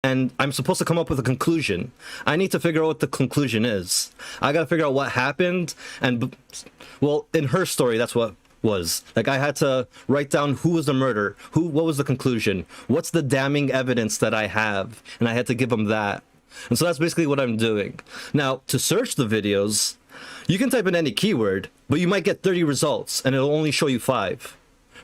and I'm supposed to come up with a conclusion. I need to figure out what the conclusion is. I gotta figure out what happened, and well, in her story, that's what was. Like, I had to write down who was the murderer, what was the conclusion, what's the damning evidence that I have, and I had to give them that. And so that's basically what I'm doing. Now, to search the videos, you can type in any keyword, but you might get 30 results, and it'll only show you 5.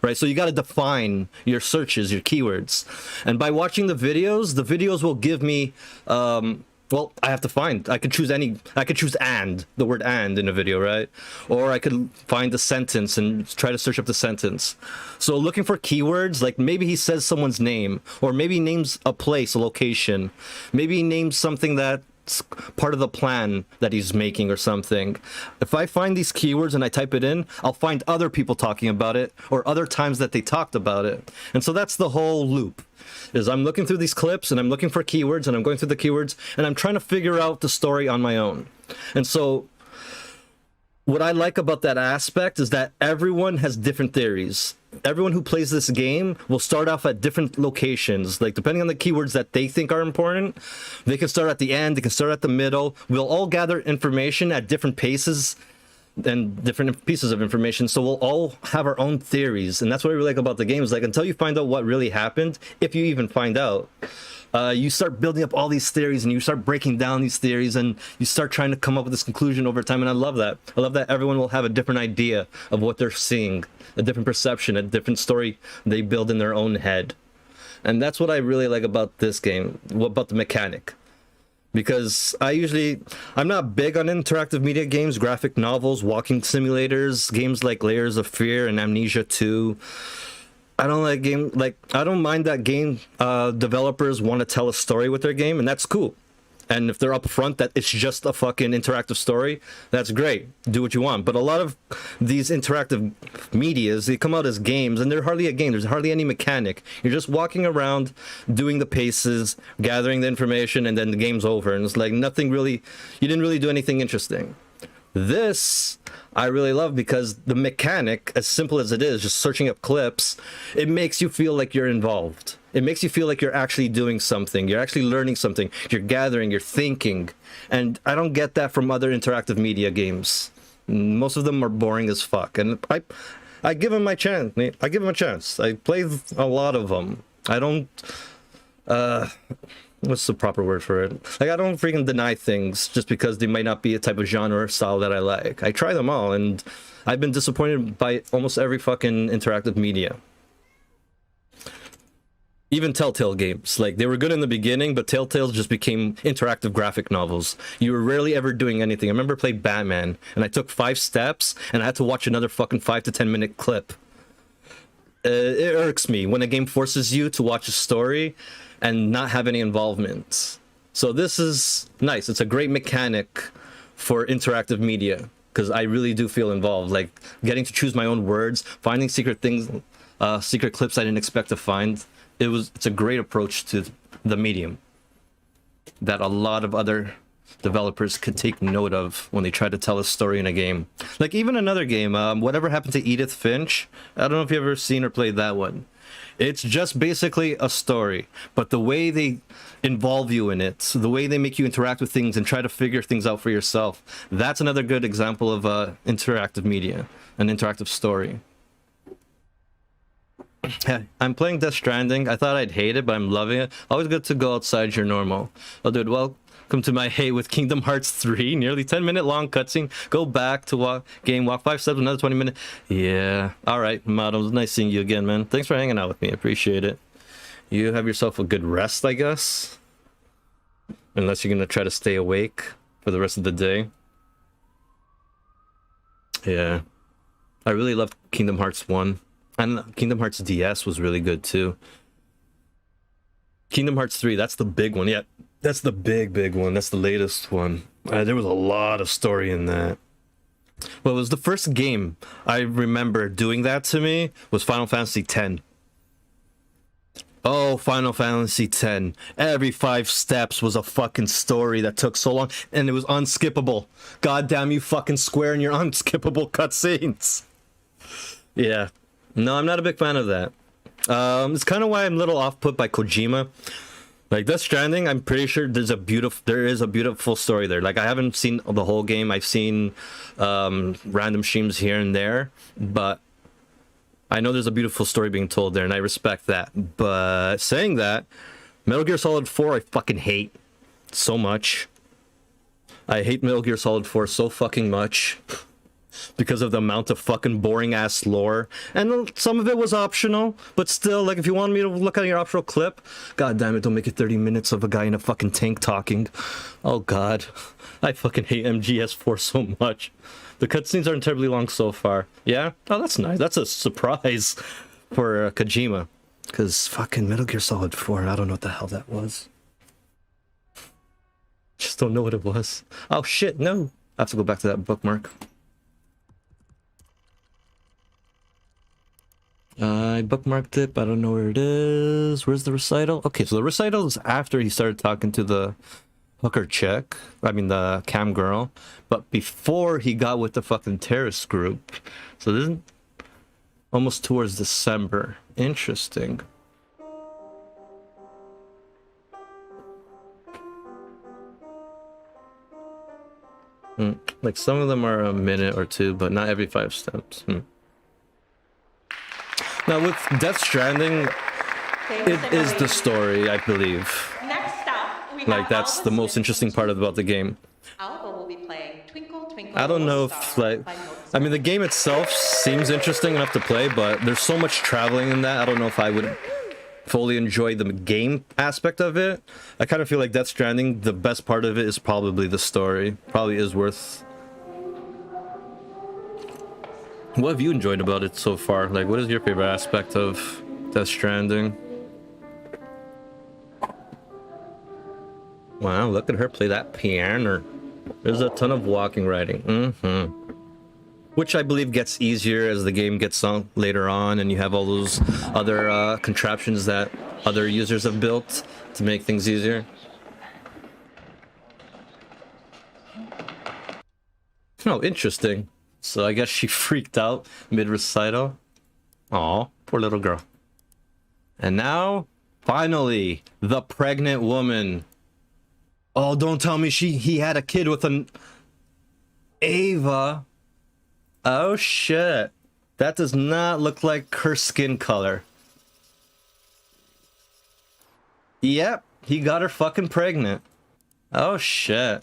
Right, so you got to define your searches, your keywords, and by watching the videos will give me, well, I could choose the word and in a video, right? Or I could find the sentence and try to search up the sentence. So looking for keywords, like maybe he says someone's name, or maybe he names a place, a location, maybe he names something that part of the plan that he's making or something. If I find these keywords and I type it in, I'll find other people talking about it or other times that they talked about it. And so that's the whole loop, is I'm looking through these clips and I'm looking for keywords and I'm going through the keywords and I'm trying to figure out the story on my own. And so what I like about that aspect is that everyone has different theories. Everyone who plays this game will start off at different locations, like depending on the keywords that they think are important. They can start at the end, they can start at the middle. We'll all gather information at different paces and different pieces of information, so we'll all have our own theories. And that's what I really like about the game, is like, until you find out what really happened, if you even find out, you start building up all these theories and you start breaking down these theories and you start trying to come up with this conclusion over time. And I love that. I love that everyone will have a different idea of what they're seeing, a different perception, a different story they build in their own head. And that's what I really like about this game, about the mechanic. Because I'm not big on interactive media games, graphic novels, walking simulators, games like Layers of Fear and Amnesia 2. I don't mind that game developers want to tell a story with their game, and that's cool. And if they're upfront that it's just a fucking interactive story, that's great. Do what you want. But a lot of these interactive medias, they come out as games, and they're hardly a game. There's hardly any mechanic. You're just walking around, doing the paces, gathering the information, and then the game's over. And it's like nothing really, you didn't really do anything interesting. This I really love because the mechanic, as simple as it is, just searching up clips, it makes you feel like you're involved. It makes you feel like you're actually doing something. You're actually learning something. You're gathering, you're thinking. And I don't get that from other interactive media games. Most of them are boring as fuck. And I give them my chance. I give them a chance. I played a lot of them. I don't... what's the proper word for it? Like, I don't freaking deny things just because they might not be a type of genre or style that I like. I try them all, and I've been disappointed by almost every fucking interactive media. Even Telltale games. Like, they were good in the beginning, but Telltale just became interactive graphic novels. You were rarely ever doing anything. I remember playing Batman, and I took 5 steps, and I had to watch another fucking 5 to 10 minute clip. It irks me when a game forces you to watch a story and not have any involvement. So this is nice. It's a great mechanic for interactive media, because I really do feel involved. Like, getting to choose my own words, finding secret things, secret clips I didn't expect to find. It's a great approach to the medium that a lot of other developers could take note of when they try to tell a story in a game. Like, even another game, Whatever Happened to Edith Finch. I don't know if you've ever seen or played that one. It's just basically a story, but the way they involve you in it, the way they make you interact with things and try to figure things out for yourself, that's another good example of interactive media, an interactive story. I'm playing Death Stranding. I thought I'd hate it, but I'm loving it. Always good to go outside your normal. Oh, dude, welcome to my hate with Kingdom Hearts 3. Nearly 10-minute long cutscene. Go back to walk 5 steps, another 20 minutes. Yeah. All right, Mato. Nice seeing you again, man. Thanks for hanging out with me. I appreciate it. You have yourself a good rest, I guess. Unless you're going to try to stay awake for the rest of the day. Yeah. I really loved Kingdom Hearts 1. And Kingdom Hearts DS was really good too. Kingdom Hearts 3, that's the big one. Yeah, that's the big one. That's the latest one. There was a lot of story in that. Well, it was the first game I remember doing that to me was Final Fantasy X. Oh, Final Fantasy X. Every 5 steps was a fucking story that took so long, and it was unskippable. God damn you fucking Square and your unskippable cutscenes. Yeah. No, I'm not a big fan of that. It's kind of why I'm a little off-put by Kojima. Like Death Stranding, I'm pretty sure there is a beautiful story there. Like I haven't seen the whole game. I've seen random streams here and there, but I know there's a beautiful story being told there, and I respect that. But saying that, Metal Gear Solid 4, I fucking hate so much. I hate Metal Gear Solid 4 so fucking much because of the amount of fucking boring ass lore, and some of it was optional, but still, like if you want me to look at your optional clip, god damn it, don't make it 30 minutes of a guy in a fucking tank talking. Oh god, I fucking hate MGS4 so much. The cutscenes aren't terribly long so far. Yeah? Oh, that's nice. That's a surprise for Kojima, because fucking Metal Gear Solid 4, I don't know what the hell that was. Just don't know what it was. Oh shit, no. I have to go back to that bookmark. I bookmarked it, but I don't know where it is. Where's the recital? Okay, so the recital is after he started talking to the hooker chick. I mean, the cam girl. But before he got with the fucking terrorist group. So this is almost towards December. Interesting. Like some of them are a minute or two, but not every 5 steps. Now with Death Stranding, it is the story, I believe. Next up, we like that's the most interesting part about the game. Alba will be playing Twinkle Twinkle. I don't know if like, I mean the game itself seems interesting enough to play, but there's so much traveling in that. I don't know if I would fully enjoy the game aspect of it. I kind of feel like Death Stranding, the best part of it is probably the story. Probably is worth. What have you enjoyed about it so far? Like, what is your favorite aspect of Death Stranding? Wow, look at her play that piano. There's a ton of walking riding. Which I believe gets easier as the game gets on later on, and you have all those other contraptions that other users have built to make things easier. Oh, interesting. So I guess she freaked out mid-recital. Aw, poor little girl. And now, finally, the pregnant woman. Oh, don't tell me he had a kid with an Ava. Oh shit. That does not look like her skin color. Yep, he got her fucking pregnant. Oh shit.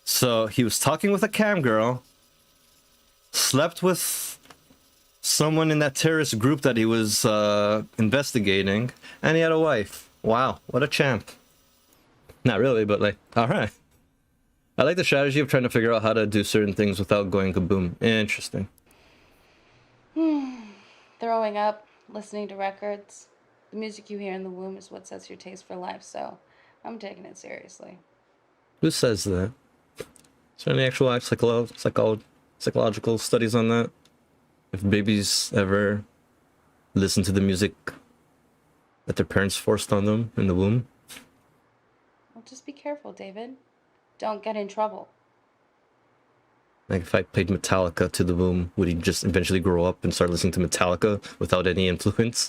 So he was talking with a cam girl, slept with someone in that terrorist group that he was investigating, and he had a wife. Wow, what a champ. Not really, but like, alright. I like the strategy of trying to figure out how to do certain things without going kaboom. Interesting. Throwing up, listening to records. The music you hear in the womb is what sets your taste for life, so I'm taking it seriously. Who says that? Is there any actual psychological studies on that? If babies ever listen to the music that their parents forced on them in the womb? Well, just be careful, David. Don't get in trouble. Like if I played Metallica to the womb, would he just eventually grow up and start listening to Metallica without any influence?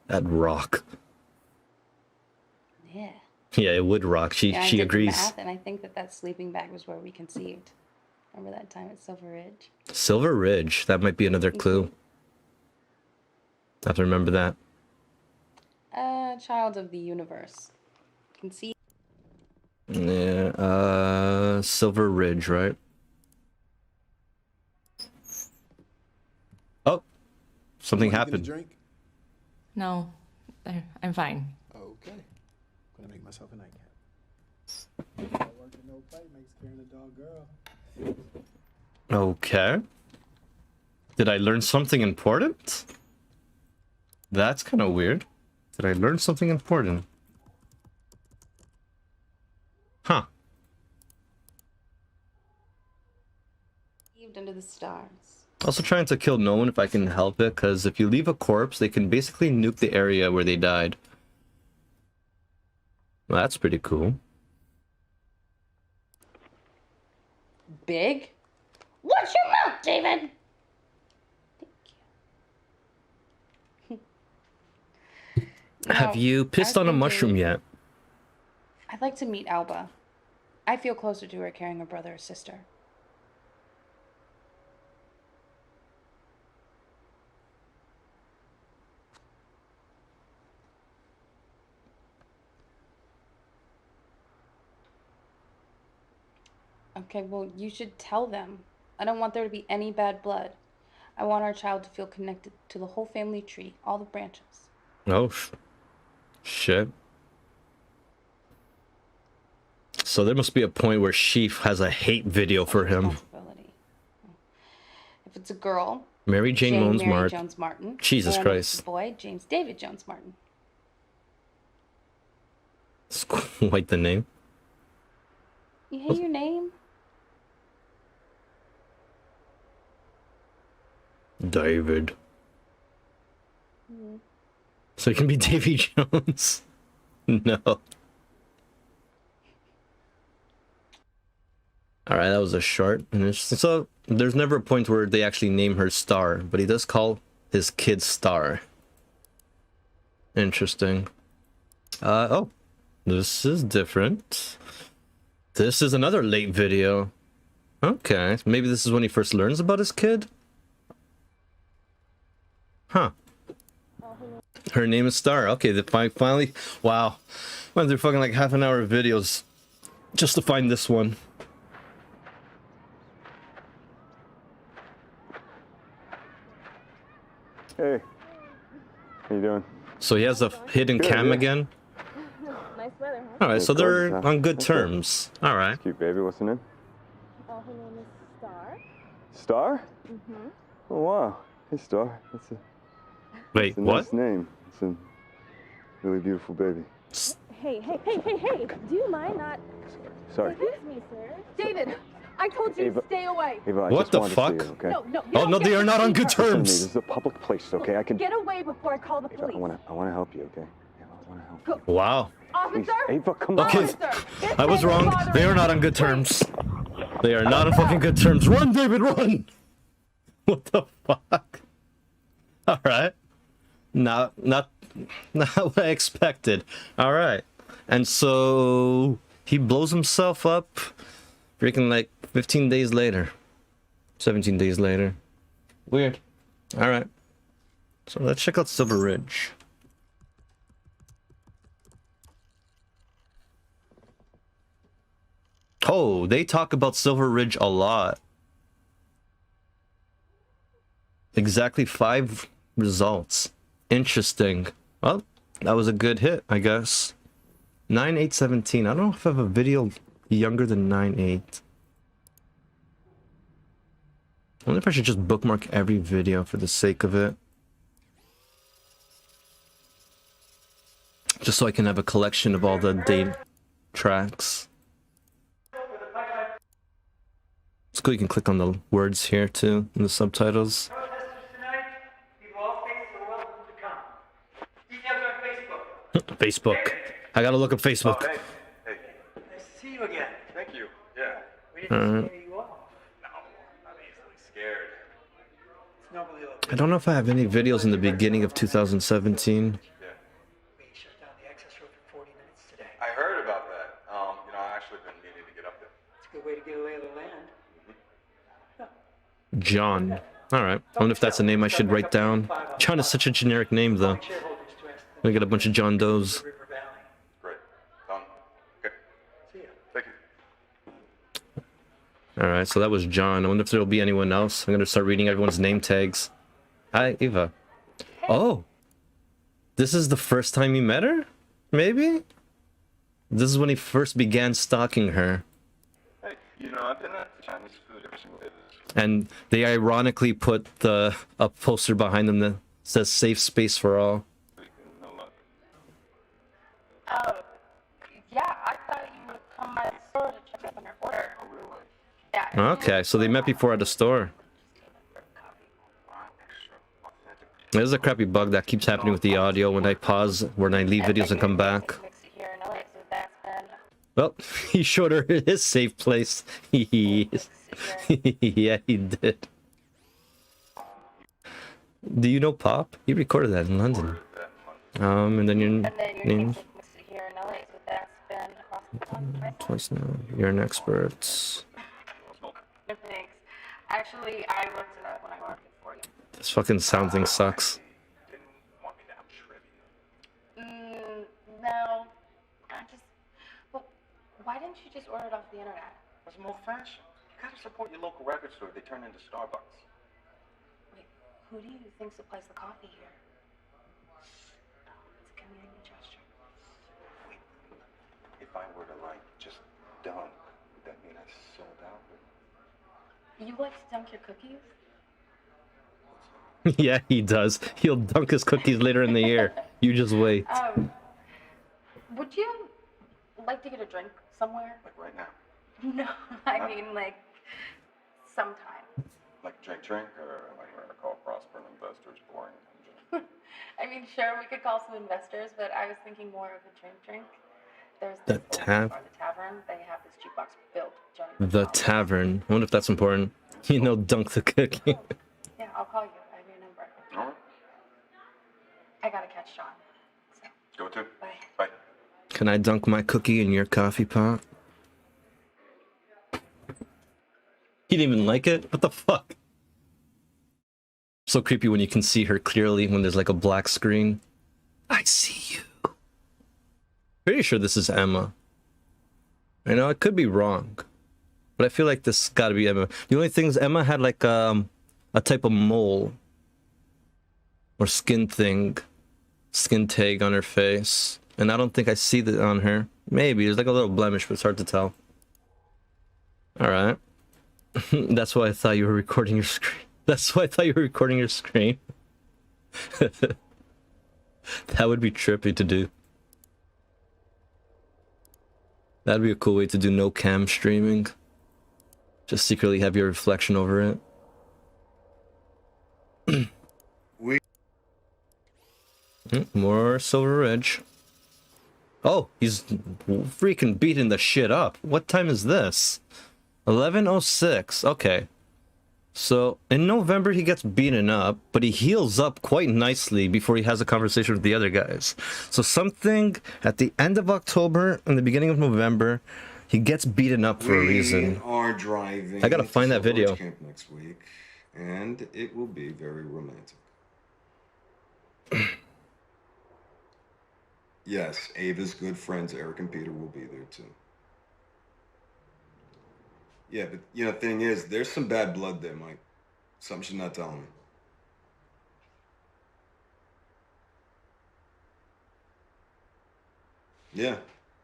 That'd rock. Yeah. Yeah, it would rock. She agrees. Math, and I think that sleeping bag was where we conceived. Remember that time at Silver Ridge? Silver Ridge. That might be another clue. I have to remember that. Child of the universe. Conceived. Yeah, Silver Ridge, right? Oh, something happened. Drink? No, I'm fine. Okay. Gonna make myself a nightcap. Working no play makes carrying a dog girl. Okay. Did I learn something important? That's kind of weird. Did I learn something important? Huh. Under the stars. Also trying to kill no one if I can help it, because if you leave a corpse, they can basically nuke the area where they died. Well, that's pretty cool. Big? Watch your mouth, David! Thank you. Have No, you pissed I've on a been mushroom dating- yet? I'd like to meet Alba. I feel closer to her carrying her brother or sister. Okay, well, you should tell them. I don't want there to be any bad blood. I want our child to feel connected to the whole family tree, all the branches. Oh, shit. So there must be a point where Sheaf has a hate video for him. Responsibility. If it's a girl, Mary Jane Jane Moans Mary Mart. Jones Martin. Jesus and if it's Christ. a boy, James David Jones Martin. It's quite the name. You hate your name? David. So it can be Davy Jones. No. Alright, that was a short. And so there's never a point where they actually name her Star, but he does call his kid Star. Interesting. Oh. This is different. This is another late video. Okay, maybe this is when he first learns about his kid? Huh. Her name is Star. Okay, finally... Wow. Went through fucking like half an hour of videos just to find this one. Hey, how you doing? So he has a hidden Good, cam yeah. again? Nice weather, huh? Alright, so Yeah, they're gorgeous, huh? on good That's good. terms. Alright. Cute baby, what's her name? Oh, her name is Star. Star? Oh wow. Hey Star. That's Wait, a what? nice name. It's a really beautiful baby. Hey, do you mind not... Sorry. Excuse me, sir. David, I told you Ava- to stay away. Ava, I What just the wanted fuck? to see you, okay? No, you Oh don't no, get they are to not on leave good her. Listen to me, terms! this is a public place, okay? I can. Get away before I call the Ava, police. I wanna help you, okay? Ava, I wanna help you. Wow. Please, Officer? Ava, come on. Okay, Officer, this I was man is wrong. bothering They are not us. on good Please. terms. They are not on fucking good terms. Run, David, run! What the fuck? Alright. Not what I expected. Alright. And so he blows himself up freaking like 15 days later. 17 days later. Weird. Alright. So let's check out Silver Ridge. Oh, they talk about Silver Ridge a lot. Exactly 5 results. Interesting. Well, that was a good hit, I guess. 9/8/17. I don't know if I have a video younger than 9/8. I wonder if I should just bookmark every video for the sake of it. Just so I can have a collection of all the date tracks. It's cool, you can click on the words here too, in the subtitles. Protesters tonight, people all face the world to come. Details are on Facebook. Facebook. I gotta look up Facebook. Hey. Nice to see you again. Thank you. Yeah. We didn't scare you off. No, I'm easily scared. It's normally okay. I don't know if I have any videos in the beginning of 2017. We shut down the access road for 40 minutes today. I heard about that. I actually been needing to get up there. It's a good way to get a lay of the land. John. Alright. I wonder if that's a name I should write down. John is such a generic name though. Shareholders to ask them We get a bunch of John Does. to River Valley. Great. Done. Okay. See ya. Thank you. Alright, so that was John. I wonder if there'll be anyone else. I'm gonna start reading everyone's name tags. Hi, Eva. Oh! This is the first time you met her? Maybe? This is when he first began stalking her. Hey, I've been at Chinese food every single day. And they ironically put a poster behind them that says safe space for all. No luck. Yeah, I thought you would come by the store to check up on your order. Oh, really? Yeah. Okay, so they met before at the store. There's a crappy bug that keeps happening with the audio when I pause, when I leave videos and come back. Well, he showed her his safe place. Yeah, he did. Do you know Pop? He recorded that in London. That month. And then your And then your name name's listed here in LA, so that's been across the pond twice. twice now. You're an expert. No thanks. Actually, I looked it up when I marked it for you. This fucking sound thing sucks. No. I just. Well, why didn't you just order it off the internet? It's more fashion. You gotta support your local record store. They turn into Starbucks. Wait, who do you think supplies the coffee here? It's a community gesture. Wait, if I were to like just dunk, would that mean I sold out? You like to dunk your cookies? Yeah, he does. He'll dunk his cookies later in the year. You just wait. Would you like to get a drink somewhere? Like right now? No, I mean like sometime. Like drink, or like we're gonna call Prosper investors boring. I mean, sure, we could call some investors, but I was thinking more of a drink. There's The this old tab- bar, the tavern. They have this jukebox built. The tavern. I wonder if that's important. You know, dunk the cookie. Yeah, I'll call you. I have your number. All right. I gotta catch Sean. So, Go to. bye. Bye. Can I dunk my cookie in your coffee pot? He didn't even like it? What the fuck? So creepy when you can see her clearly when there's like a black screen. I see you. Pretty sure this is Emma. I know, I could be wrong. But I feel like this gotta be Emma. The only thing is Emma had like a type of mole. Or skin thing. Skin tag on her face. And I don't think I see that on her. Maybe, there's like a little blemish, but it's hard to tell. Alright. That's why I thought you were recording your screen. That's why I thought you were recording your screen. That would be trippy to do. That'd be a cool way to do no cam streaming. Just secretly have your reflection over it. More Silver Ridge. Oh, he's freaking beating the shit up. What time is this? 11:06. Okay. So, in November he gets beaten up, but he heals up quite nicely before he has a conversation with the other guys. So something at the end of October and the beginning of November, he gets beaten up for a reason. We are driving. I gotta find that to Silver video. Ridge Camp next week, and it will be very romantic. Yes, Ava's good friends Eric and Peter will be there too. Yeah, but you know, thing is, there's some bad blood there, Mike. Something she's not telling me. Yeah.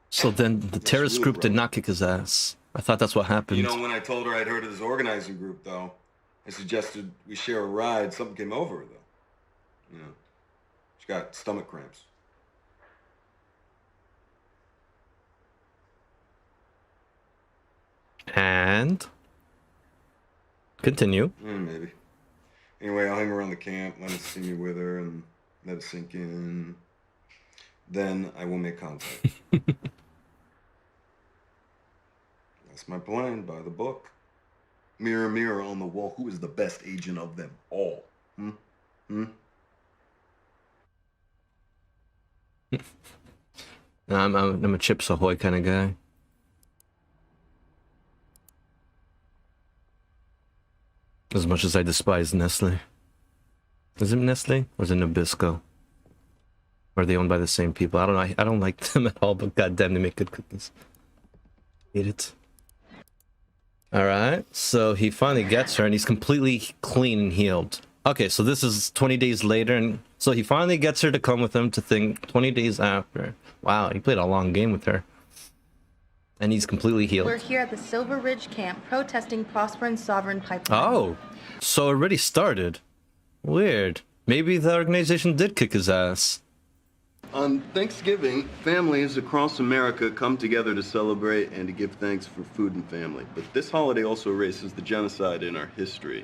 So then the terrorist group did not kick his ass. I thought that's what happened. You know, when I told her I'd heard of this organizing group, though, I suggested we share a ride. Something came over her, though. You know, she got stomach cramps. And continue. Maybe. Anyway, I'll hang around the camp, let her see me with her, and let it sink in. Then I will make contact. That's my plan, by the book. Mirror, mirror on the wall, who is the best agent of them all? I'm a Chips Ahoy kind of guy. As much as I despise Nestle. Is it Nestle or is it Nabisco? Or are they owned by the same people? I don't know. I don't like them at all, but goddamn, they make good cookies. Hate it. Alright, so he finally gets her and he's completely clean and healed. Okay, so this is 20 days later, and so he finally gets her to come with him to think 20 days after. Wow, he played a long game with her. And he's completely healed. We're here at the Silver Ridge camp protesting Prosper and Sovereign Pipeline. Oh, so it already started. Weird. Maybe the organization did kick his ass. On Thanksgiving, families across America come together to celebrate and to give thanks for food and family. But this holiday also erases the genocide in our history,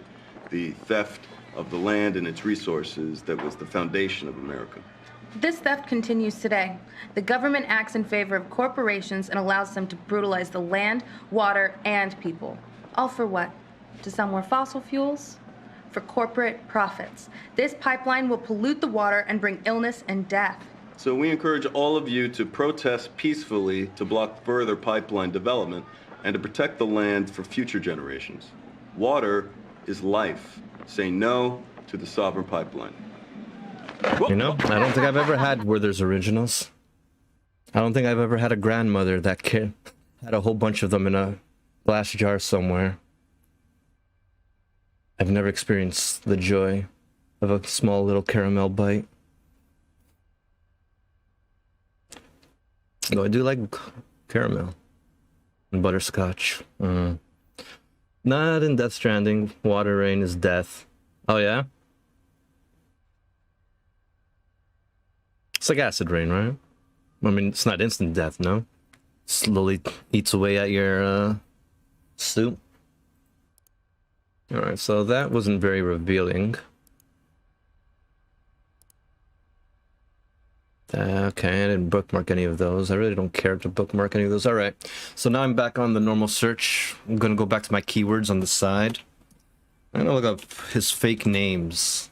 the theft of the land and its resources that was the foundation of America. This theft continues today. The government acts in favor of corporations and allows them to brutalize the land, water, and people. All for what? To sell more fossil fuels? For corporate profits. This pipeline will pollute the water and bring illness and death. So we encourage all of you to protest peacefully to block further pipeline development and to protect the land for future generations. Water is life. Say no to the sovereign pipeline. You know, I don't think I've ever had Werther's Originals. I don't think I've ever had a grandmother that had a whole bunch of them in a glass jar somewhere. I've never experienced the joy of a small little caramel bite. Though I do like caramel and butterscotch. Not in Death Stranding. Water rain is death. Oh yeah? It's like acid rain, right? I mean, it's not instant death, no? Slowly eats away at your soup. Alright, so that wasn't very revealing. Okay, I didn't bookmark any of those. I really don't care to bookmark any of those. Alright, so now I'm back on the normal search. I'm gonna go back to my keywords on the side. I'm gonna look up his fake names.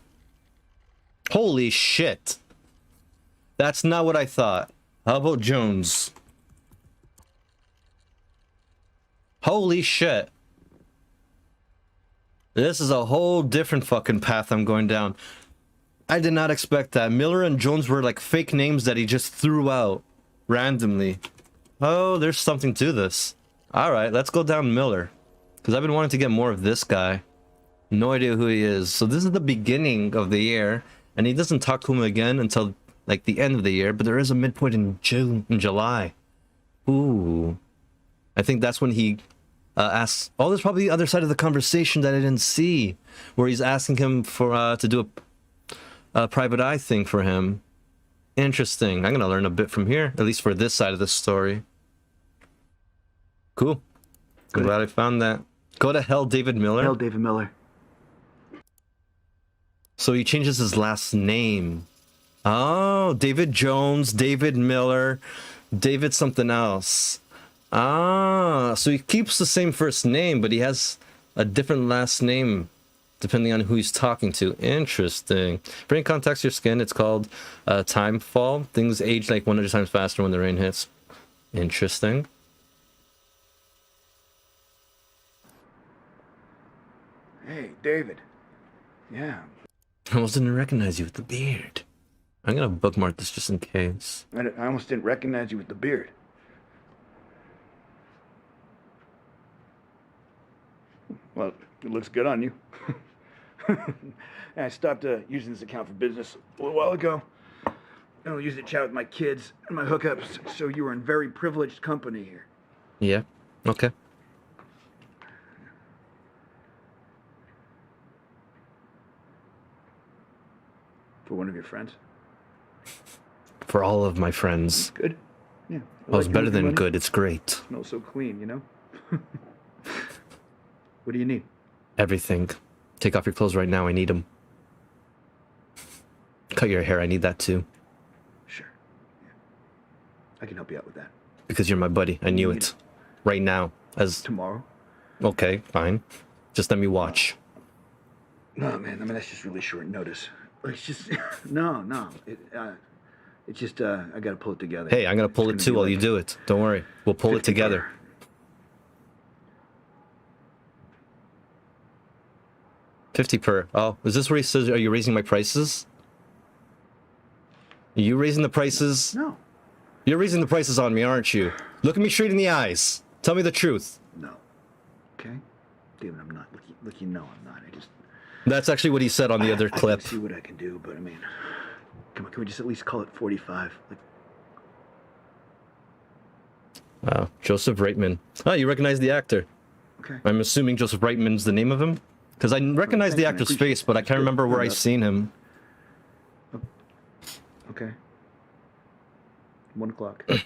Holy shit! That's not what I thought. How about Jones? Holy shit. This is a whole different fucking path I'm going down. I did not expect that. Miller and Jones were like fake names that he just threw out randomly. Oh, there's something to this. Alright, let's go down Miller. Because I've been wanting to get more of this guy. No idea who he is. So this is the beginning of the year. And he doesn't talk to him again until like the end of the year. But there is a midpoint in July. Ooh. I think that's when he asks... Oh, there's probably the other side of the conversation that I didn't see. Where he's asking him for to do a private eye thing for him. Interesting. I'm gonna learn a bit from here, at least for this side of the story. Cool. I'm glad I found that. Go to hell, David Miller. Hell, David Miller. So he changes his last name. Oh, David Jones, David Miller, David something else. Ah, so he keeps the same first name, but he has a different last name depending on who he's talking to. Interesting. Brain contacts your skin. It's called time fall. Things age like 100 times faster when the rain hits. Interesting. Hey, David. Yeah. I almost didn't recognize you with the beard. I'm gonna bookmark this just in case. I almost didn't recognize you with the beard. Well, it looks good on you. I stopped using this account for business a little while ago. I'll use it to chat with my kids and my hookups, so you were in very privileged company here. Yeah, okay. For one of your friends? For all of my friends. Good. Yeah. Oh, it's better than good, it's great. Smells so clean, you know? What do you need? Everything. Take off your clothes right now, I need them. Cut your hair, I need that too. Sure. Yeah. I can help you out with that. Because you're my buddy, I knew it. Right now. As tomorrow? Okay, fine. Just let me watch. No, man, I mean, that's just really short notice. It's just, no. It's just, I gotta pull it together. Hey, I'm gonna pull it too while you do it. Don't worry. We'll pull it together. 50 per. Oh, is this where he says, are you raising my prices? Are you raising the prices? No. You're raising the prices on me, aren't you? Look at me straight in the eyes. Tell me the truth. No. Okay? David, I'm not. Look, you know I'm not. I just... That's actually what he said on the other clip. I can see what I can do, but I mean... Come on, can we just at least call it 45? Like... Wow, Joseph Reitman. Oh, you recognize the actor. Okay. I'm assuming Joseph Reitman's the name of him? Because I recognize the actor's face, but I can't remember where I've seen him. Okay. 1 o'clock. All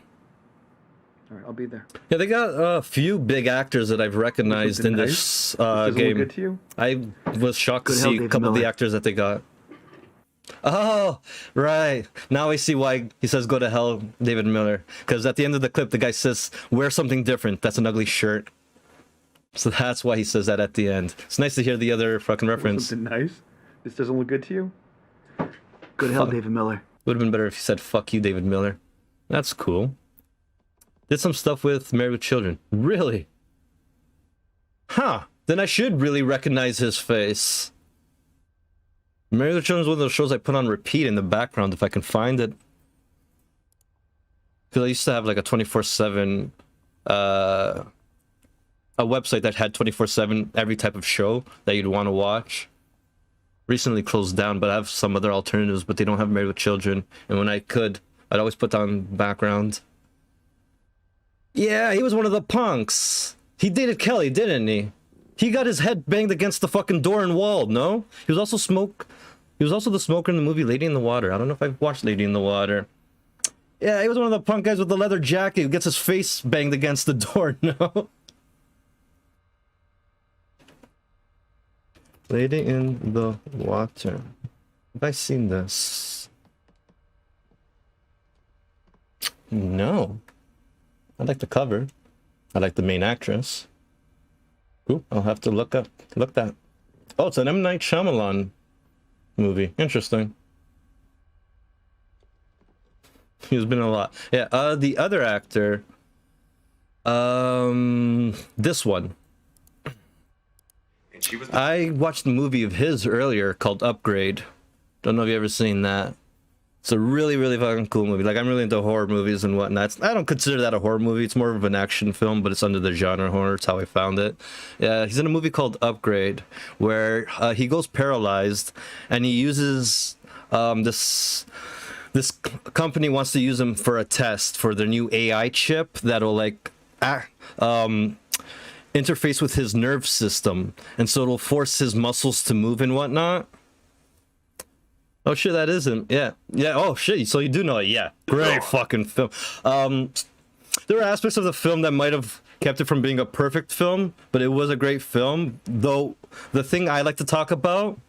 right, I'll be there. Yeah, they got a few big actors that I've recognized in this game. Good to you? I was shocked to see a couple of the actors that they got. Oh, right. Now I see why he says go to hell, David Miller. Because at the end of the clip, the guy says, wear something different. That's an ugly shirt. So that's why he says that at the end. It's nice to hear the other fucking reference. Something nice? This doesn't look good to you? Go to hell, David Miller. Would have been better if he said "fuck you, David Miller." That's cool. Did some stuff with Married with Children. Really? Huh. Then I should really recognize his face. Married with Children is one of those shows I put on repeat in the background if I can find it. Because I used to have like a 24/7 a website that had 24/7 every type of show that you'd want to watch. Recently closed down, but I have some other alternatives, but they don't have Married with Children. And when I could, I'd always put on background. Yeah, he was one of the punks. He dated Kelly, didn't he? He got his head banged against the fucking door and walled, no? He was also the smoker in the movie Lady in the Water. I don't know if I've watched Lady in the Water. Yeah, he was one of the punk guys with the leather jacket who gets his face banged against the door, no? Lady in the Water. Have I seen this? No. I like the cover. I like the main actress. Ooh, I'll have to look that. Oh, it's an M. Night Shyamalan movie. Interesting. He's been in a lot. Yeah, the other actor, this one. And she was I watched a movie of his earlier called Upgrade. Don't know if you ever seen that. It's a really, really fucking cool movie. Like, I'm really into horror movies and whatnot. I don't consider that a horror movie. It's more of an action film, but it's under the genre horror. It's how I found it. Yeah, he's in a movie called Upgrade, where he goes paralyzed, and he uses this company wants to use him for a test for their new AI chip that'll like interface with his nerve system, and so it'll force his muscles to move and whatnot. Oh shit, that is him. Yeah. Oh shit, so you do know it. Yeah, great fucking film. There were aspects of the film that might have kept it from being a perfect film, but it was a great film. Though the thing I like to talk about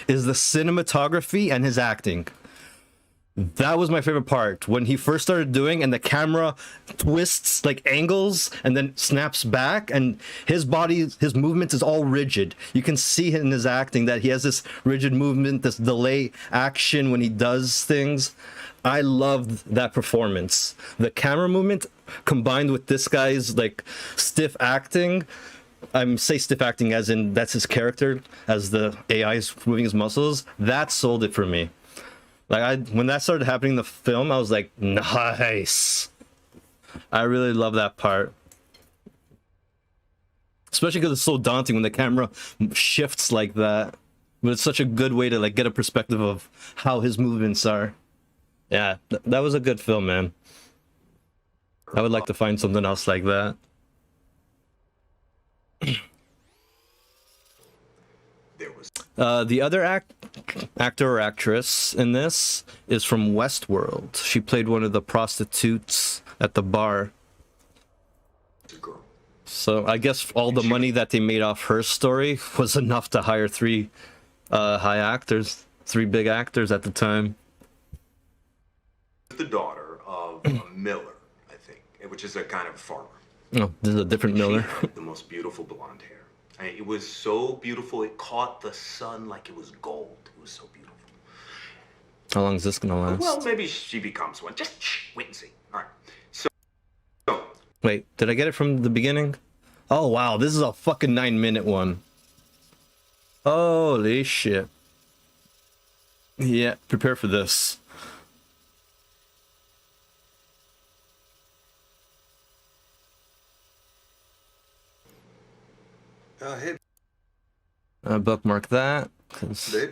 is the cinematography and his acting. That was my favorite part when he first started doing, and the camera twists like angles and then snaps back, and his movement is all rigid. You can see in his acting that he has this rigid movement, this delay action when he does things. I loved that performance. The camera movement combined with this guy's like stiff acting. Say stiff acting as in that's his character as the AI is moving his muscles. That sold it for me. Like when that started happening in the film, I was like, nice. I really love that part. Especially because it's so daunting when the camera shifts like that. But it's such a good way to like get a perspective of how his movements are. Yeah, that was a good film, man. I would like to find something else like that. The other actor or actress in this is from Westworld. She played one of the prostitutes at the bar. So I guess all the money that they made off her story was enough to hire three big actors at the time. the daughter of a miller, I think, which is a kind of farmer. Oh, this is a different Miller. She had the most beautiful blonde hair. I mean, it was so beautiful, it caught the sun like it was gold. It was so beautiful. How long is this gonna last? Well, maybe she becomes one. Just wait and see. All right. So. Wait, did I get it from the beginning? Oh, wow, this is a fucking 9-minute one. Holy shit. Yeah, prepare for this. Hey. Bookmark that. 'Cause... Babe?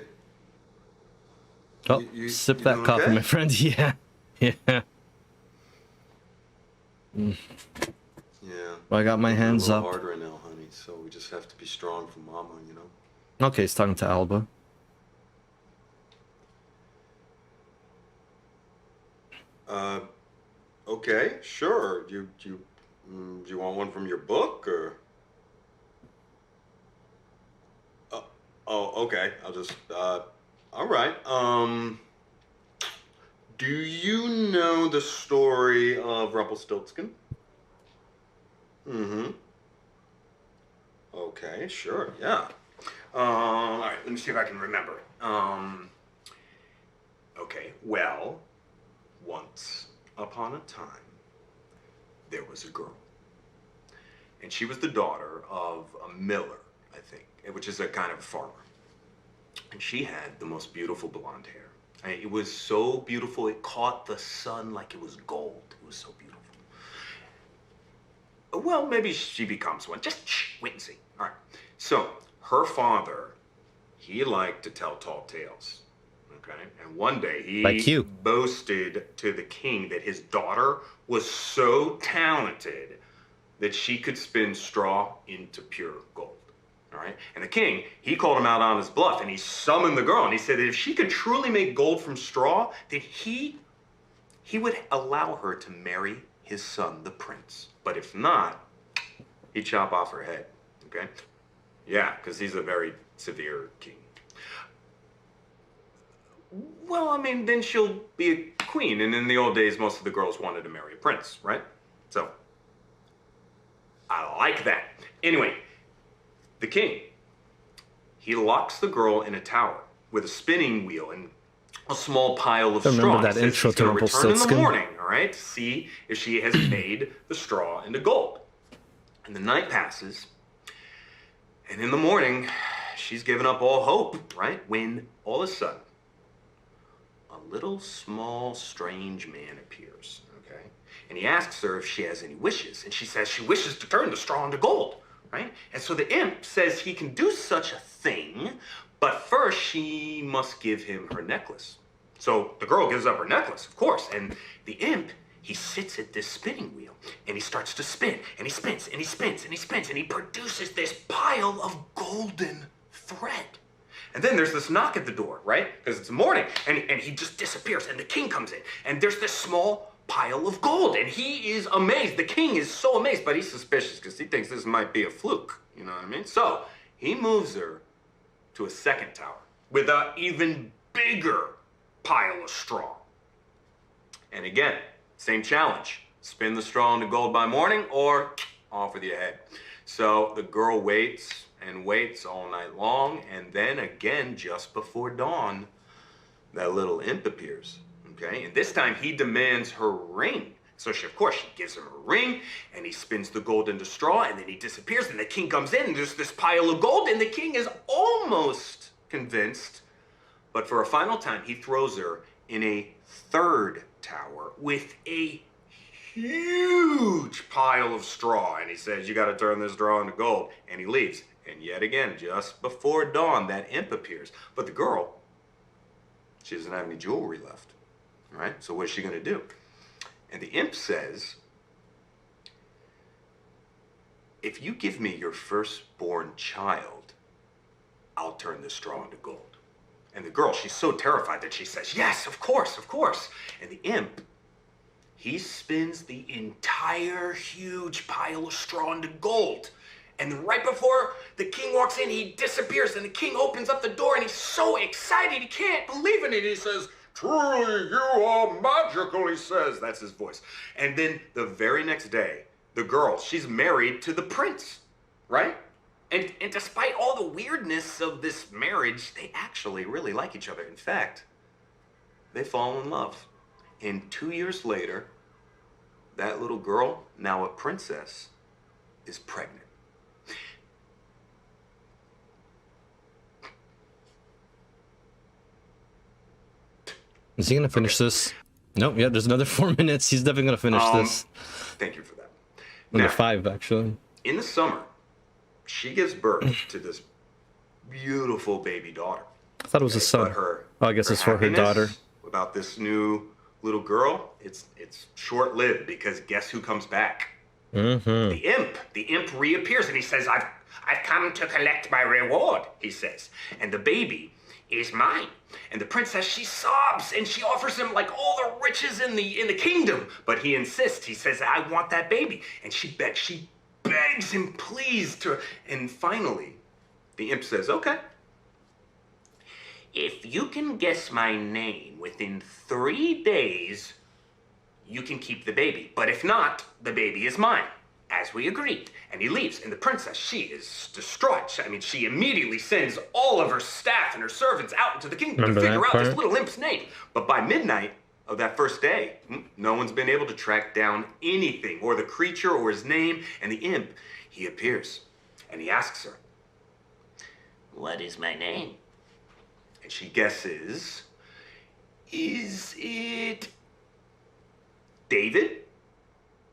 Oh, sip that coffee, okay? My friend. Yeah. Yeah. Mm. Yeah. Well, I got my hands up. It's a little hard right now, honey, so we just have to be strong for Mama, you know? Okay, he's talking to Alba. Okay, sure. Do you want one from your book, or? Oh, okay. I'll just, all right. Do you know the story of Rumpelstiltskin? Mm-hmm. Okay, sure, yeah. All right, let me see if I can remember it. Okay, well, Once upon a time, there was a girl. And she was the daughter of a miller, I think, which is a kind of farmer. And she had the most beautiful blonde hair. I mean, it was so beautiful, it caught the sun like it was gold. It was so beautiful. Well, maybe she becomes one. Just wait and see. All right. So, her father, he liked to tell tall tales. Okay? And one day he Like you. boasted to the king that his daughter was so talented that she could spin straw into pure gold. All right? And the king, he called him out on his bluff, and he summoned the girl, and he said that if she could truly make gold from straw, that he would allow her to marry his son, the prince. But if not, he'd chop off her head. Okay? Yeah, because he's a very severe king. Well, I mean, then she'll be a queen, and in the old days, most of the girls wanted to marry a prince, right? So, I like that. Anyway, the king, he locks the girl in a tower with a spinning wheel and a small pile of I straw. remember that He says intro he's to gonna return in the Rumpelstiltskin. morning, all right, to see if she has made the straw into gold. And the night passes, and in the morning, she's given up all hope, right? When all of a sudden, a little small strange man appears, okay? And he asks her if she has any wishes, and she says she wishes to turn the straw into gold, right? And so the imp says he can do such a thing, but first she must give him her necklace. So the girl gives up her necklace, of course, and the imp, he sits at this spinning wheel, and he starts to spin, and he spins, and he spins, and he spins, and he produces this pile of golden thread. And then there's this knock at the door, right? Because it's morning, and he just disappears, and the king comes in, and there's this small pile of gold, and he is amazed. The king is so amazed, but he's suspicious because he thinks this might be a fluke, you know what I mean? So he moves her to a second tower with an even bigger pile of straw. And again, same challenge. Spin the straw into gold by morning or off with your head. So the girl waits and waits all night long, and then again, just before dawn, that little imp appears, okay? And this time he demands her ring. So she, of course, she gives him a ring, and he spins the gold into straw, and then he disappears, and the king comes in, and there's this pile of gold, and the king is almost convinced, but for a final time, he throws her in a third tower with a huge pile of straw, and he says, you gotta turn this straw into gold, and he leaves. And yet again, just before dawn, that imp appears. But the girl, she doesn't have any jewelry left, all right? So what is she gonna do? And the imp says, if you give me your firstborn child, I'll turn this straw into gold. And the girl, she's so terrified that she says, yes, of course, of course. And the imp, he spins the entire huge pile of straw into gold. And then right before the king walks in, he disappears, and the king opens up the door, and he's so excited, he can't believe it. He says, truly, you are magical, he says. That's his voice. And then the very next day, the girl, she's married to the prince, right? And despite all the weirdness of this marriage, they actually really like each other. In fact, they fall in love. And 2 years later, that little girl, now a princess, is pregnant. Is he gonna finish this? Nope. Yeah, there's another 4 minutes. He's definitely gonna finish this. Thank you for that. Number Now, 5, actually. in the summer, she gives birth to this beautiful baby daughter. I thought it was a son. But her, Oh, I guess her it's for her happiness daughter. About this new little girl, it's short-lived because guess who comes back? Mm-hmm. The imp. The imp reappears and he says, I've come to collect my reward, he says. And the baby is mine. And the princess, she sobs and she offers him like all the riches in the kingdom. But he insists. He says, I want that baby. And she begs him, please, to. And finally, the imp says, okay. If you can guess my name within 3 days, you can keep the baby. But if not, the baby is mine, as we agreed. And he leaves. And the princess, she is distraught. I mean, she immediately sends all of her staff and her servants out into the kingdom to figure out this little imp's name. But by midnight, of that first day. No one's been able to track down anything, or the creature, or his name, and the imp, he appears, and he asks her, "What is my name?" And she guesses, "Is it David?"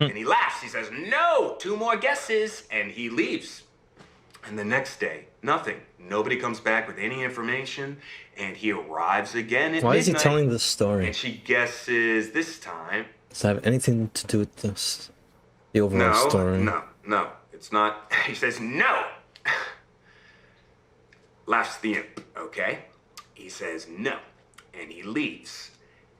And he laughs. He says, "No, 2 more guesses," and he leaves. And the next day, nothing. Nobody comes back with any information, and he arrives again at Why is he midnight, telling this story? and she guesses this time. Does that have anything to do with this? The overall story? No, it's not. He says, "No." Laughs the imp, okay? He says, "No," and he leaves.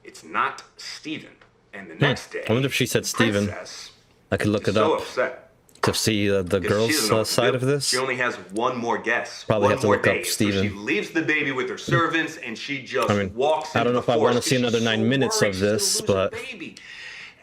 It's not Stephen. And the next day, I wonder if she said the Stephen. princess I could look is it so up upset. to see the 'Cause she girl's doesn't know what to side do. of this. She only has one more guess. Probably one have to more look up day. Stephen. So she leaves the baby with her servants, and she just walks. I don't know into if I the want to forest see 'cause another she's 9 so minutes worried of she's gonna this, lose her but baby.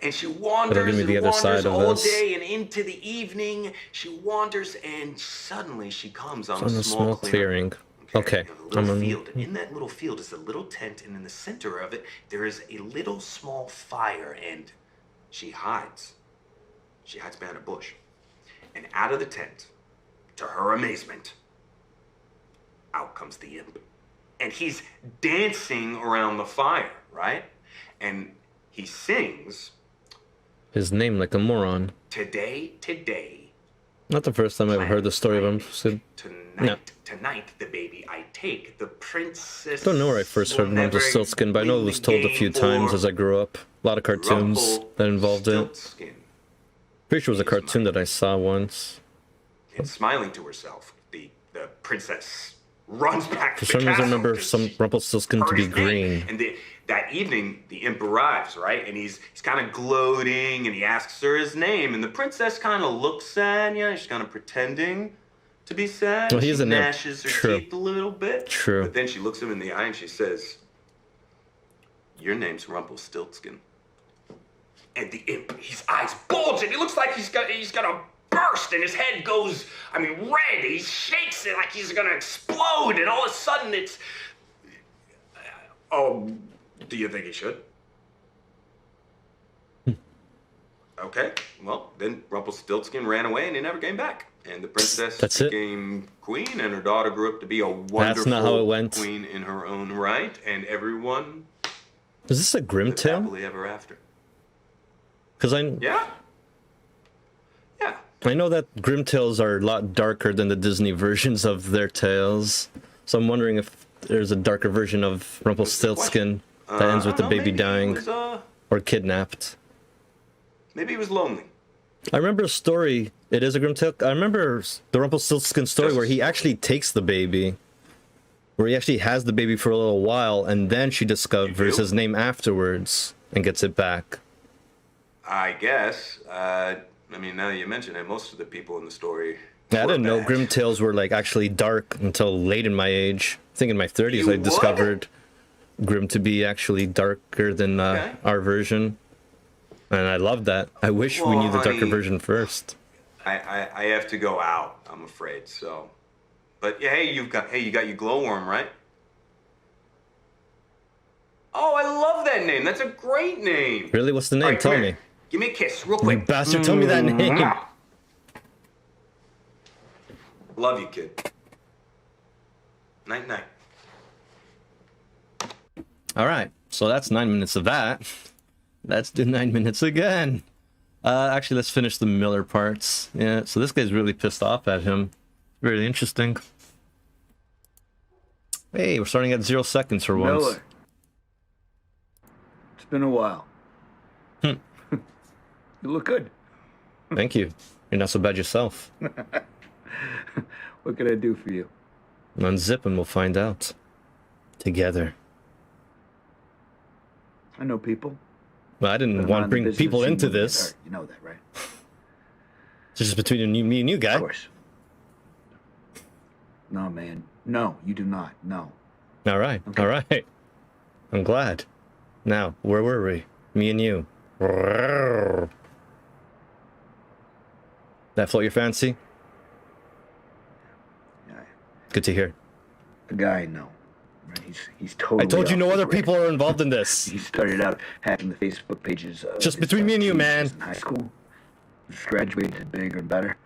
And she it'll wanders give me the and other side wanders of all this. day and into the evening. She wanders, and suddenly she comes on It's a on a small clearing. Okay. in a little field, and in that little field is a little tent, and in the center of it there is a little small fire, and she hides. She hides behind a bush, and out of the tent, to her amazement, out comes the imp, and he's dancing around the fire, right? And he sings, His name like a moron. today, Not the first time I've heard the story of him. So, tonight, the baby I take, the princess. I don't know where I first heard Rumpelstiltskin, but I know it was told a few times as I grew up. A lot of cartoons that involved it. Pretty sure it was a cartoon that I saw once. And smiling to herself, the princess runs back to For the some reason, I castle remember 'cause some she Rumpelstiltskin to heard be his name. green. And that evening, the imp arrives, right? And he's kind of gloating, and he asks her his name. And the princess kind of looks sad, she's kind of pretending to be sad. Well, he is she an imp. gnashes her True. teeth a little bit. True. But then she looks him in the eye and she says, "Your name's Rumpelstiltskin." And the imp, his eyes bulge, and he looks like he's gonna burst, and his head goes, red. He shakes it like he's gonna explode, and all of a sudden it's, do you think he should? Okay, well, then Rumpelstiltskin ran away, and he never came back. And the princess became queen, and her daughter grew up to be a wonderful not how it went. queen in her own right, and everyone Is this a grim lived tale? happily ever after. Because Yeah. I know that grim tales are a lot darker than the Disney versions of their tales. So I'm wondering if there's a darker version of Rumpelstiltskin that ends with the baby dying or kidnapped. Maybe he was lonely. I remember a story. It is a grim tale. I remember the Rumpelstiltskin story where he actually takes the baby, where he actually has the baby for a little while, and then she discovers his name afterwards and gets it back. I guess. Now that you mention it, most of the people in the story. Yeah, I were didn't know bad. grim tales were like actually dark until late in my age. I think in my 30s You I discovered grim to be actually darker than our version, and I loved that. I wish we knew the darker honey, version first. I have to go out, I'm afraid. So, but yeah, you got your glowworm, right? Oh, I love that name. That's a great name. Really, what's the name? All right, Tell come me. here. Give me a kiss, real You quick. bastard, tell me that name. Love you, kid. Night, night. All right, so that's 9 minutes of that. Let's do 9 minutes again. Actually, let's finish the Miller parts. Yeah, so this guy's really pissed off at him. Really interesting. Hey, we're starting at 0 seconds for once. Miller. It's been a while. You look good. Thank you. You're not so bad yourself. What can I do for you? Unzip and we'll find out. Together. I know people. Well, I didn't But I'm want not to in bring the business people of into seeing women this. get hurt. You know that, right? It's just between me and you, guy. Of course. No, man. No, you do not. No. All right. Okay. All right. I'm glad. Now, where were we? Me and you. That float your fancy? Yeah. Good to hear. A guy I know. He's totally. I told you off no his other rocker. people are involved in this. He started out hacking the Facebook pages. Of Just his between me and you, man. teachers in high school. Just graduated to bigger and better.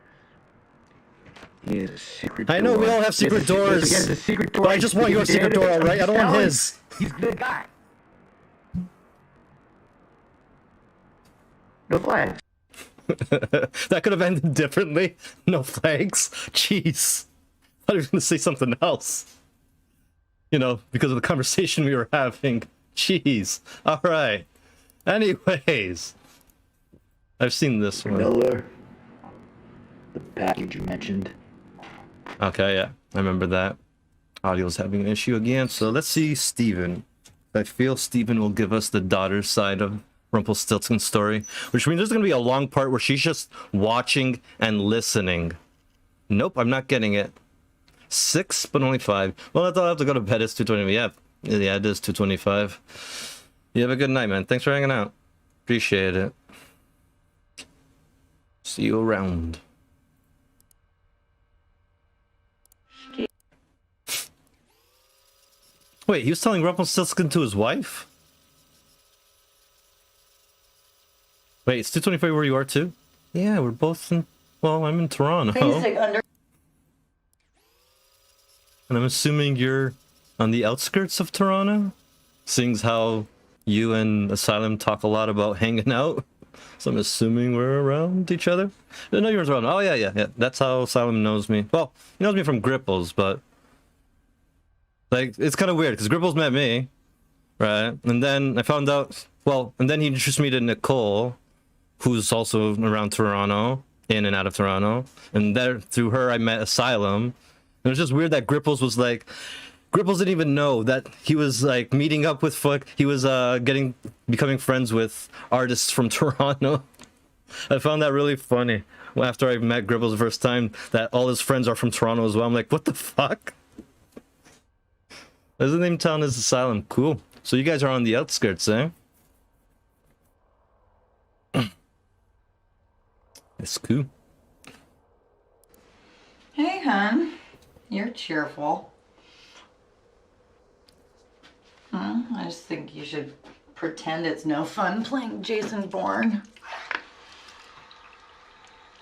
He has a secret I know door. we all have secret doors. He has a secret door. But I just want your secret door, all right? I don't want his. He's a good guy. No flags. That could have ended differently. No flags. Jeez. I thought he was going to say something else. You know, because of the conversation we were having. Jeez. All right. Anyways. I've seen this one. Miller. The package you mentioned. Okay, yeah. I remember that. Audio's having an issue again. So let's see Steven. I feel Steven will give us the daughter's side of Rumpelstiltskin's story, which means there's going to be a long part where she's just watching and listening. Nope, I'm not getting it. 6, but only 5. Well, I thought I have to go to bed. It's 2:20. Yeah, it is 2:25. You have a good night, man. Thanks for hanging out. Appreciate it. See you around. Wait, he was telling Rumpelstiltskin to his wife? Wait, it's 2:25 where you are too? Yeah, we're both in... Well, I'm in Toronto. And I'm assuming you're on the outskirts of Toronto? Seeing as how you and Asylum talk a lot about hanging out. So I'm assuming we're around each other? I know you're in Toronto. Oh, yeah. That's how Asylum knows me. Well, he knows me from Gripples, but... Like, it's kind of weird, because Gripples met me, right? And then I found out... Well, and then he introduced me to Nicole, who's also around Toronto, in and out of Toronto. And there, through her, I met Asylum. It was just weird that Gripples was like... Gripples didn't even know that he was like meeting up with he was becoming friends with artists from Toronto. I found that really funny. After I met Gripples the first time, that all his friends are from Toronto as well. I'm like, what the fuck? His name town is Asylum. Cool. So you guys are on the outskirts, eh? It's cool. Hey, hon. You're cheerful. I just think you should pretend it's no fun playing Jason Bourne.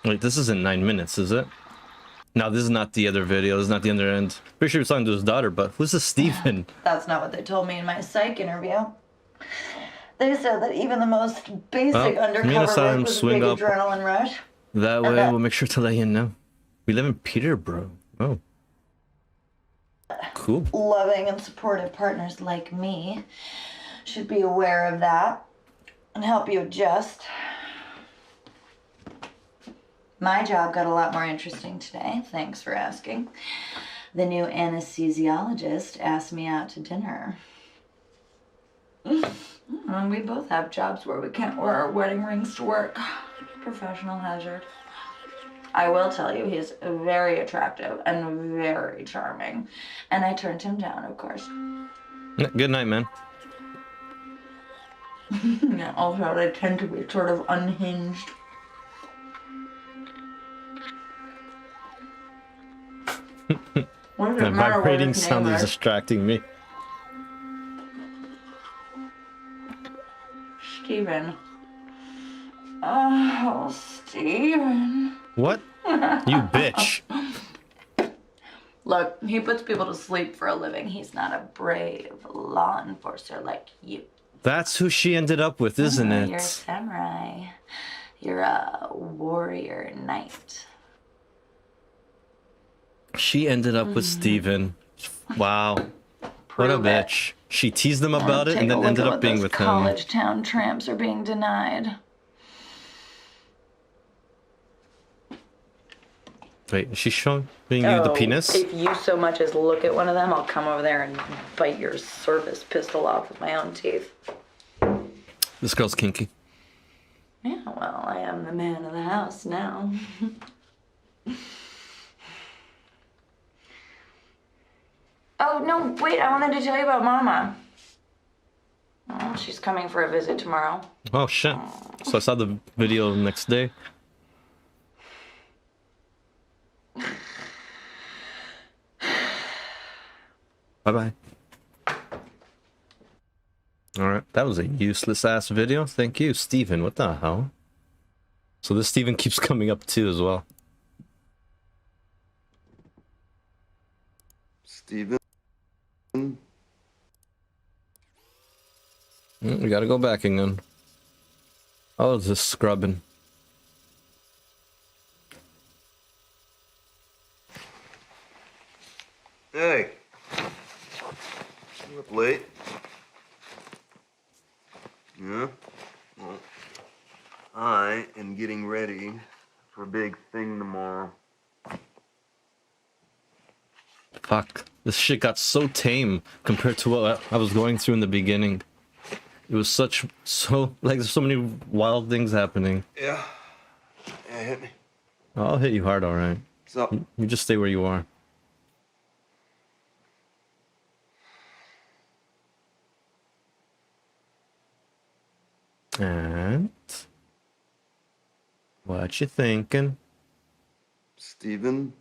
Wait, this isn't 9 minutes, is it? No, this is not the other video. This is not the other end. Pretty sure he was talking to his daughter, but who's this Steven? That's not what they told me in my psych interview. They said that even the most basic undercover work was a big adrenaline rush. That way, we'll make sure to let you know. We live in Peterborough. Oh. Cool. Loving and supportive partners like me should be aware of that and help you adjust. My job got a lot more interesting today. Thanks for asking. The new anesthesiologist asked me out to dinner. And we both have jobs where we can't wear our wedding rings to work. Professional hazard. I will tell you, he's very attractive and very charming. And I turned him down, of course. Good night, man. Yeah, also, they tend to be sort of unhinged. The vibrating sound is distracting me. Steven. Oh, Steven. What? You bitch. Look, he puts people to sleep for a living. He's not a brave law enforcer like you. That's who she ended up with, isn't it? You're a samurai. You're a warrior knight. She ended up with Steven. Wow. What a bitch. She teased him about it and then ended up being with him. College town tramps are being denied. Wait, is she showing you the penis? If you so much as look at one of them, I'll come over there and bite your service pistol off with my own teeth. This girl's kinky. Yeah, well, I am the man of the house now. Oh, no, wait, I wanted to tell you about Mama. Oh, she's coming for a visit tomorrow. Oh, shit. So I saw the video the next day. Bye-bye. That was a useless ass video. Thank you, Steven. What the hell? So this Steven keeps coming up too as well. Steven? We gotta go back again. Oh, it's just scrubbing. Hey. You up late? Yeah? Well, I am getting ready for a big thing tomorrow. Fuck. This shit got so tame compared to what I was going through in the beginning. It was like there's so many wild things happening. Yeah. Yeah, hit me. I'll hit you hard, alright. What's up? You just stay where you are. And what you thinking? Steven?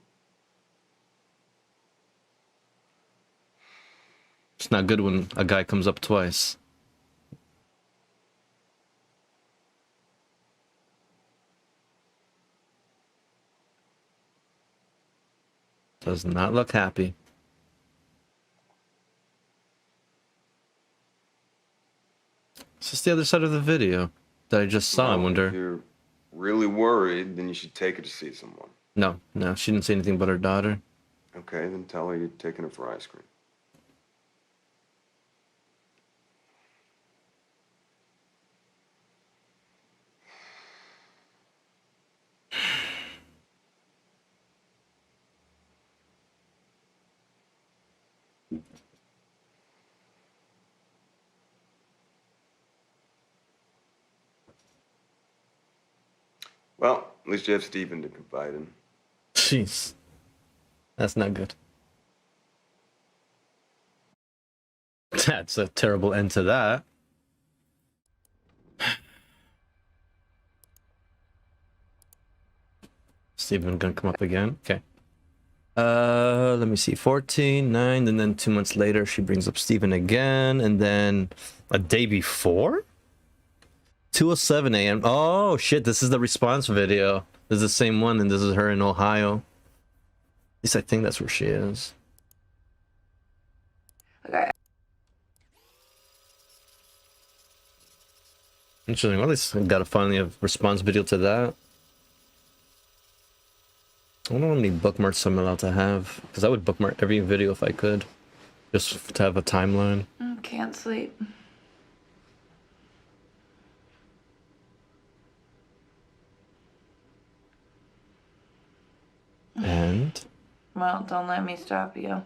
It's not good when a guy comes up twice. Does not look happy. It's just the other side of the video that I just saw. I wonder. If you're really worried, then you should take her to see someone. No, she didn't say anything about her daughter. Okay, then tell her you're taking her for ice cream. Well, at least you have Steven to confide in. Jeez. That's not good. That's a terrible end to that. Steven gonna come up again. Okay. Let me see. 14, 9, and then 2 months later she brings up Steven again, and then a day before? 2:07 a.m. Oh shit, this is the response video. This is the same one, and this is her in Ohio. At least I think that's where she is. Okay. Interesting. Well, at least I got a finally a response video to that. I don't know how many bookmarks I'm allowed to have, because I would bookmark every video if I could, just to have a timeline. I can't sleep. And? Well, don't let me stop you.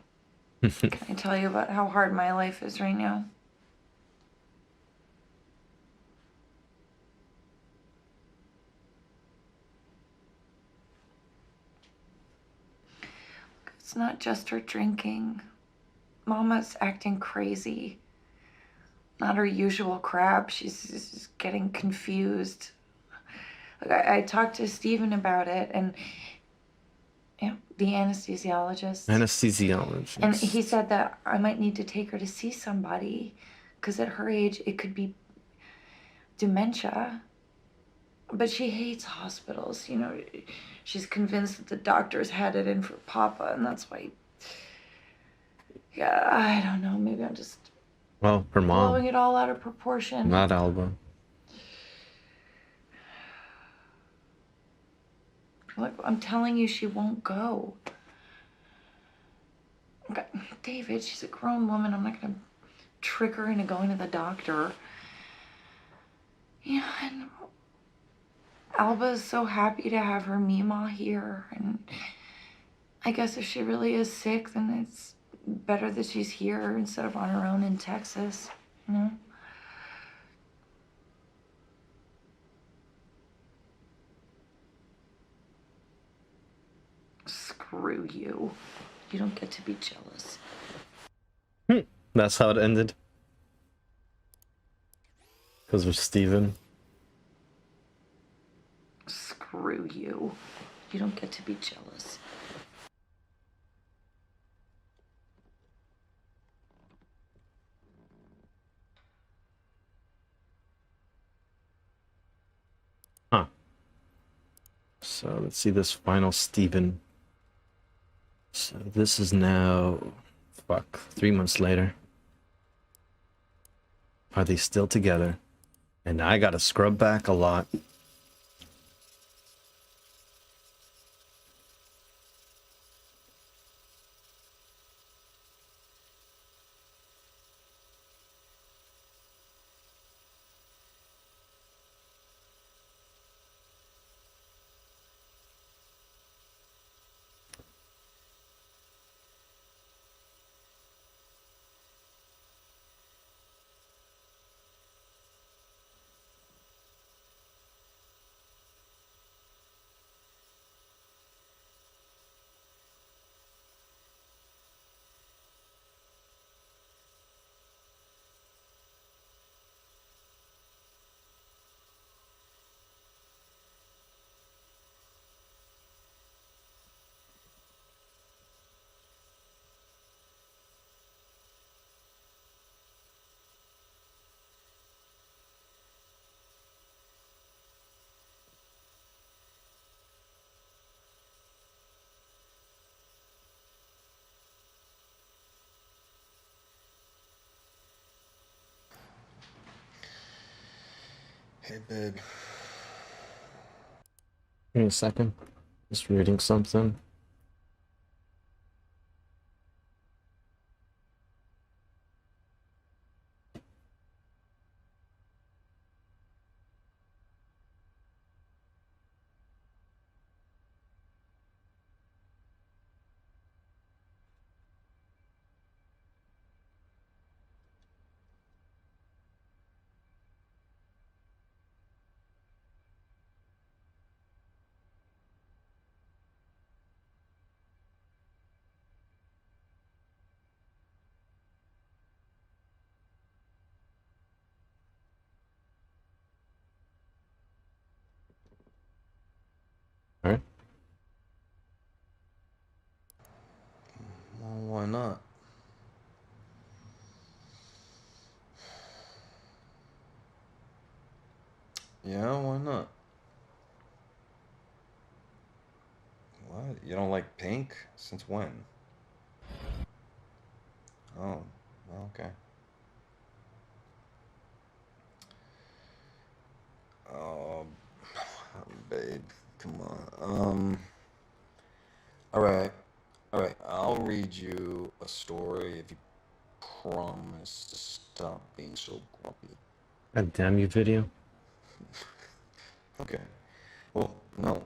Can I tell you about how hard my life is right now? It's not just her drinking. Mama's acting crazy. Not her usual crap. She's just getting confused. Look, I talked to Steven about it, and the anesthesiologist. Anesthesiologist. And he said that I might need to take her to see somebody, because at her age, it could be dementia. But she hates hospitals, you know. She's convinced that the doctors had it in for Papa, and that's why. Yeah, I don't know. Maybe I'm just Well, her mom. blowing it all out of proportion. Not Alba. Look, I'm telling you, she won't go. Okay, David, she's a grown woman. I'm not gonna trick her into going to the doctor. Yeah, and Alba is so happy to have her Mima here, and I guess if she really is sick, then it's better that she's here instead of on her own in Texas, you know? Screw you. You don't get to be jealous. That's how it ended. Because of Steven. Screw you. You don't get to be jealous. So let's see this final Steven. So this is now, fuck, 3 months later. Are they still together? And I gotta scrub back a lot. Hey, babe. Give me a second. Just reading something. All right. Well, why not? Yeah, why not? What? You don't like pink? Since when? Oh, okay. Oh, babe, come on. All right, all right. I'll read you a story if you promise to stop being so grumpy. God damn you, video. Okay. Well, no,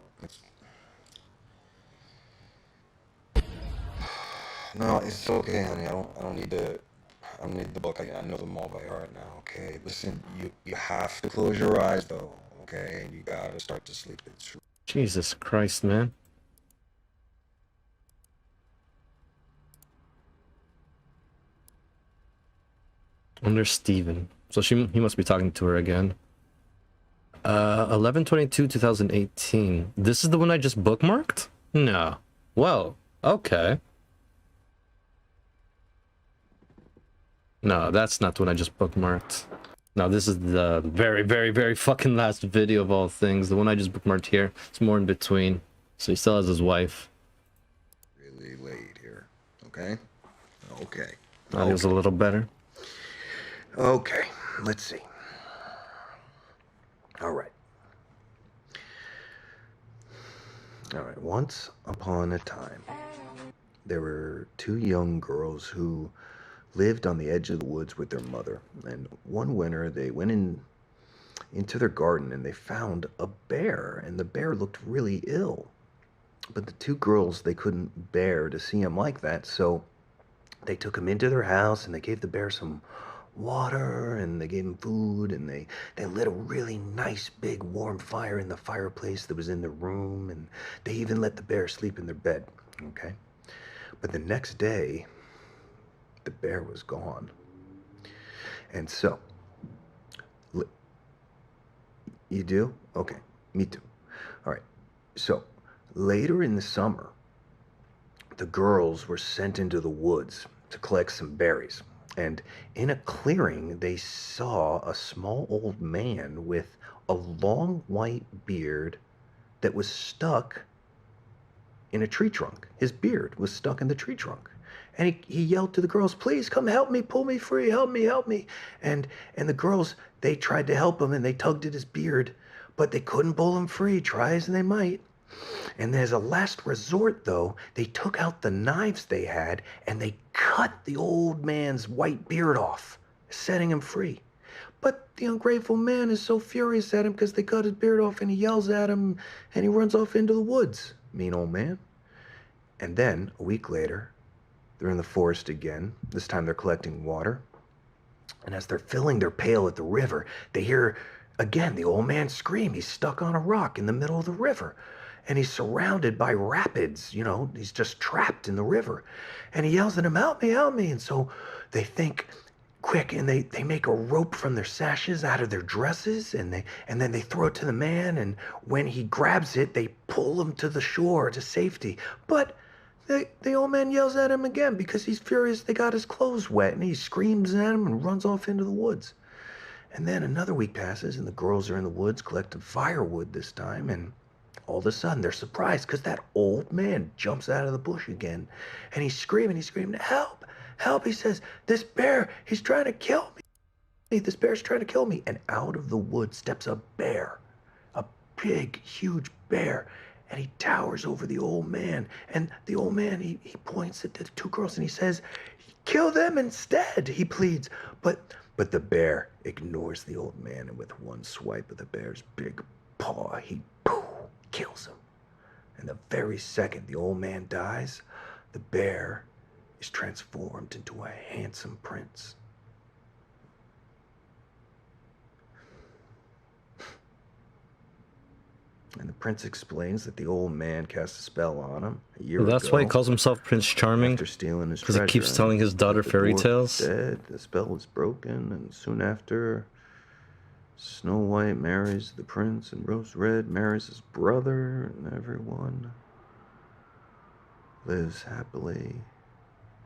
it's okay, honey. I don't need the, I don't need the book. I know them all by heart now. Okay. Listen, you have to close your eyes though. Okay, and you gotta start to sleep. It's Jesus Christ, man. Under Steven. So he must be talking to her again. 11/22/2018. This is the one I just bookmarked? No. Well, okay. No, that's not the one I just bookmarked. No, this is the very, very, very fucking last video of all things. The one I just bookmarked here. It's more in between. So he still has his wife. really late here. Okay. Okay. Audio's a little better. Okay. Let's see. All right. All right. Once upon a time, there were two young girls who lived on the edge of the woods with their mother. And one winter, they went into their garden and they found a bear, and the bear looked really ill. But the two girls, they couldn't bear to see him like that, so they took him into their house and they gave the bear some water and they gave him food, and they lit a really nice big warm fire in the fireplace that was in the room, and they even let the bear sleep in their bed. Okay. But the next day, the bear was gone. And so, you do? Okay, me too. All right. So, later in the summer, the girls were sent into the woods to collect some berries. And in a clearing, they saw a small old man with a long white beard that was stuck in a tree trunk. His beard was stuck in the tree trunk. And he yelled to the girls, please come help me, pull me free, help me, help me. And the girls, they tried to help him and they tugged at his beard, but they couldn't pull him free, try as they might. And as a last resort, though, they took out the knives they had and they cut the old man's white beard off, setting him free. But the ungrateful man is so furious at him because they cut his beard off, and he yells at him and he runs off into the woods. Mean old man. And then, a week later, they're in the forest again. This time they're collecting water. And as they're filling their pail at the river, they hear again the old man scream. He's stuck on a rock in the middle of the river. And he's surrounded by rapids, you know, he's just trapped in the river. And he yells at him, help me, help me. And so they think quick, and they make a rope from their sashes out of their dresses, and then they throw it to the man, and when he grabs it, they pull him to the shore to safety. But the old man yells at him again because he's furious they got his clothes wet, and he screams at him and runs off into the woods. And then another week passes, and the girls are in the woods collecting firewood this time, and all of a sudden they're surprised because that old man jumps out of the bush again, and he's screaming, help, help. He says, this bear, he's trying to kill me. This bear's trying to kill me. And out of the woods steps a bear, a big, huge bear. And he towers over the old man. And the old man, he points at the two girls and he says, kill them instead, he pleads. But the bear ignores the old man, and with one swipe of the bear's big paw, he kills him. And the very second the old man dies, the bear is transformed into a handsome prince. And the prince explains that the old man cast a spell on him a year ago. That's why he calls himself Prince Charming. After stealing his because treasure. he keeps telling his daughter fairy tales. Dead, the spell was broken, and soon after, Snow White marries the prince, and Rose Red marries his brother, and everyone lives happily.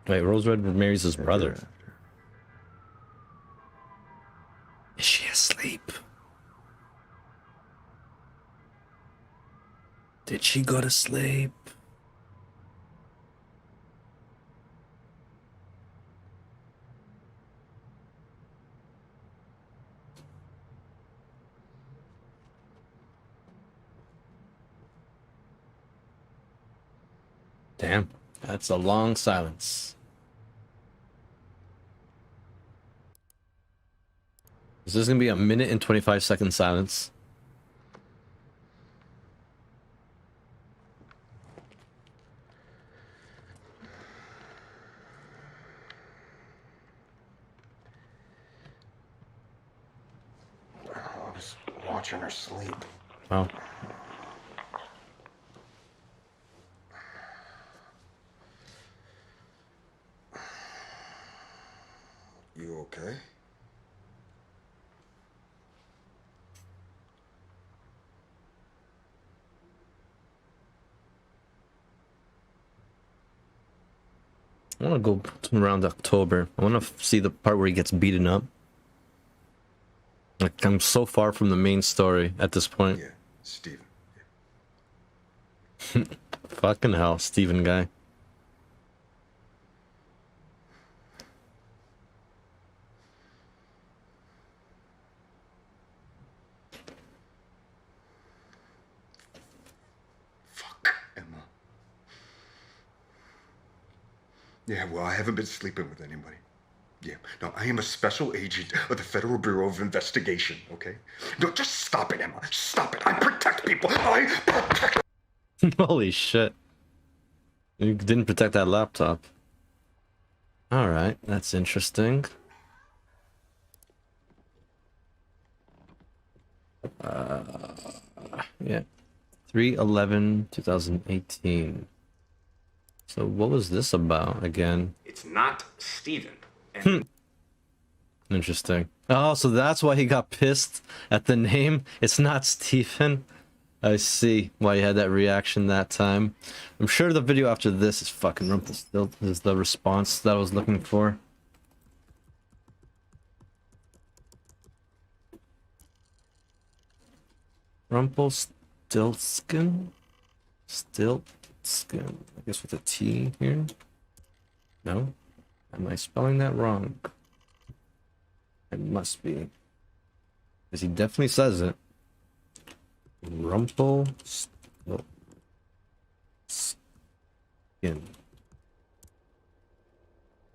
Wait, Rose Red marries his brother. After. Is she asleep? Did she go to sleep? Damn, that's a long silence. Is this gonna be a minute and 25-second silence? I was watching her sleep. Oh. You okay? I want to go to around October. I want to see the part where he gets beaten up. Like, I'm so far from the main story at this point. Yeah, Steven. Yeah. Fucking hell, Steven guy. Fuck, Emma. Yeah, well, I haven't been sleeping with anybody. Yeah, no, I am a special agent of the Federal Bureau of Investigation, okay? No, just stop it, Emma. Stop it. I protect people. I protect... Holy shit. You didn't protect that laptop. Alright, that's interesting. Yeah. 3/11/2018. So what was this about again? It's not Steven. Interesting. Oh, so that's why he got pissed at the name. It's not Stephen. I see why he had that reaction that time. I'm sure the video after this is fucking Rumpelstiltskin is the response that I was looking for. Stiltskin? Stiltskin. I guess with a T here? No? Am I spelling that wrong? It must be. Because he definitely says it. Rumpelstiltskin.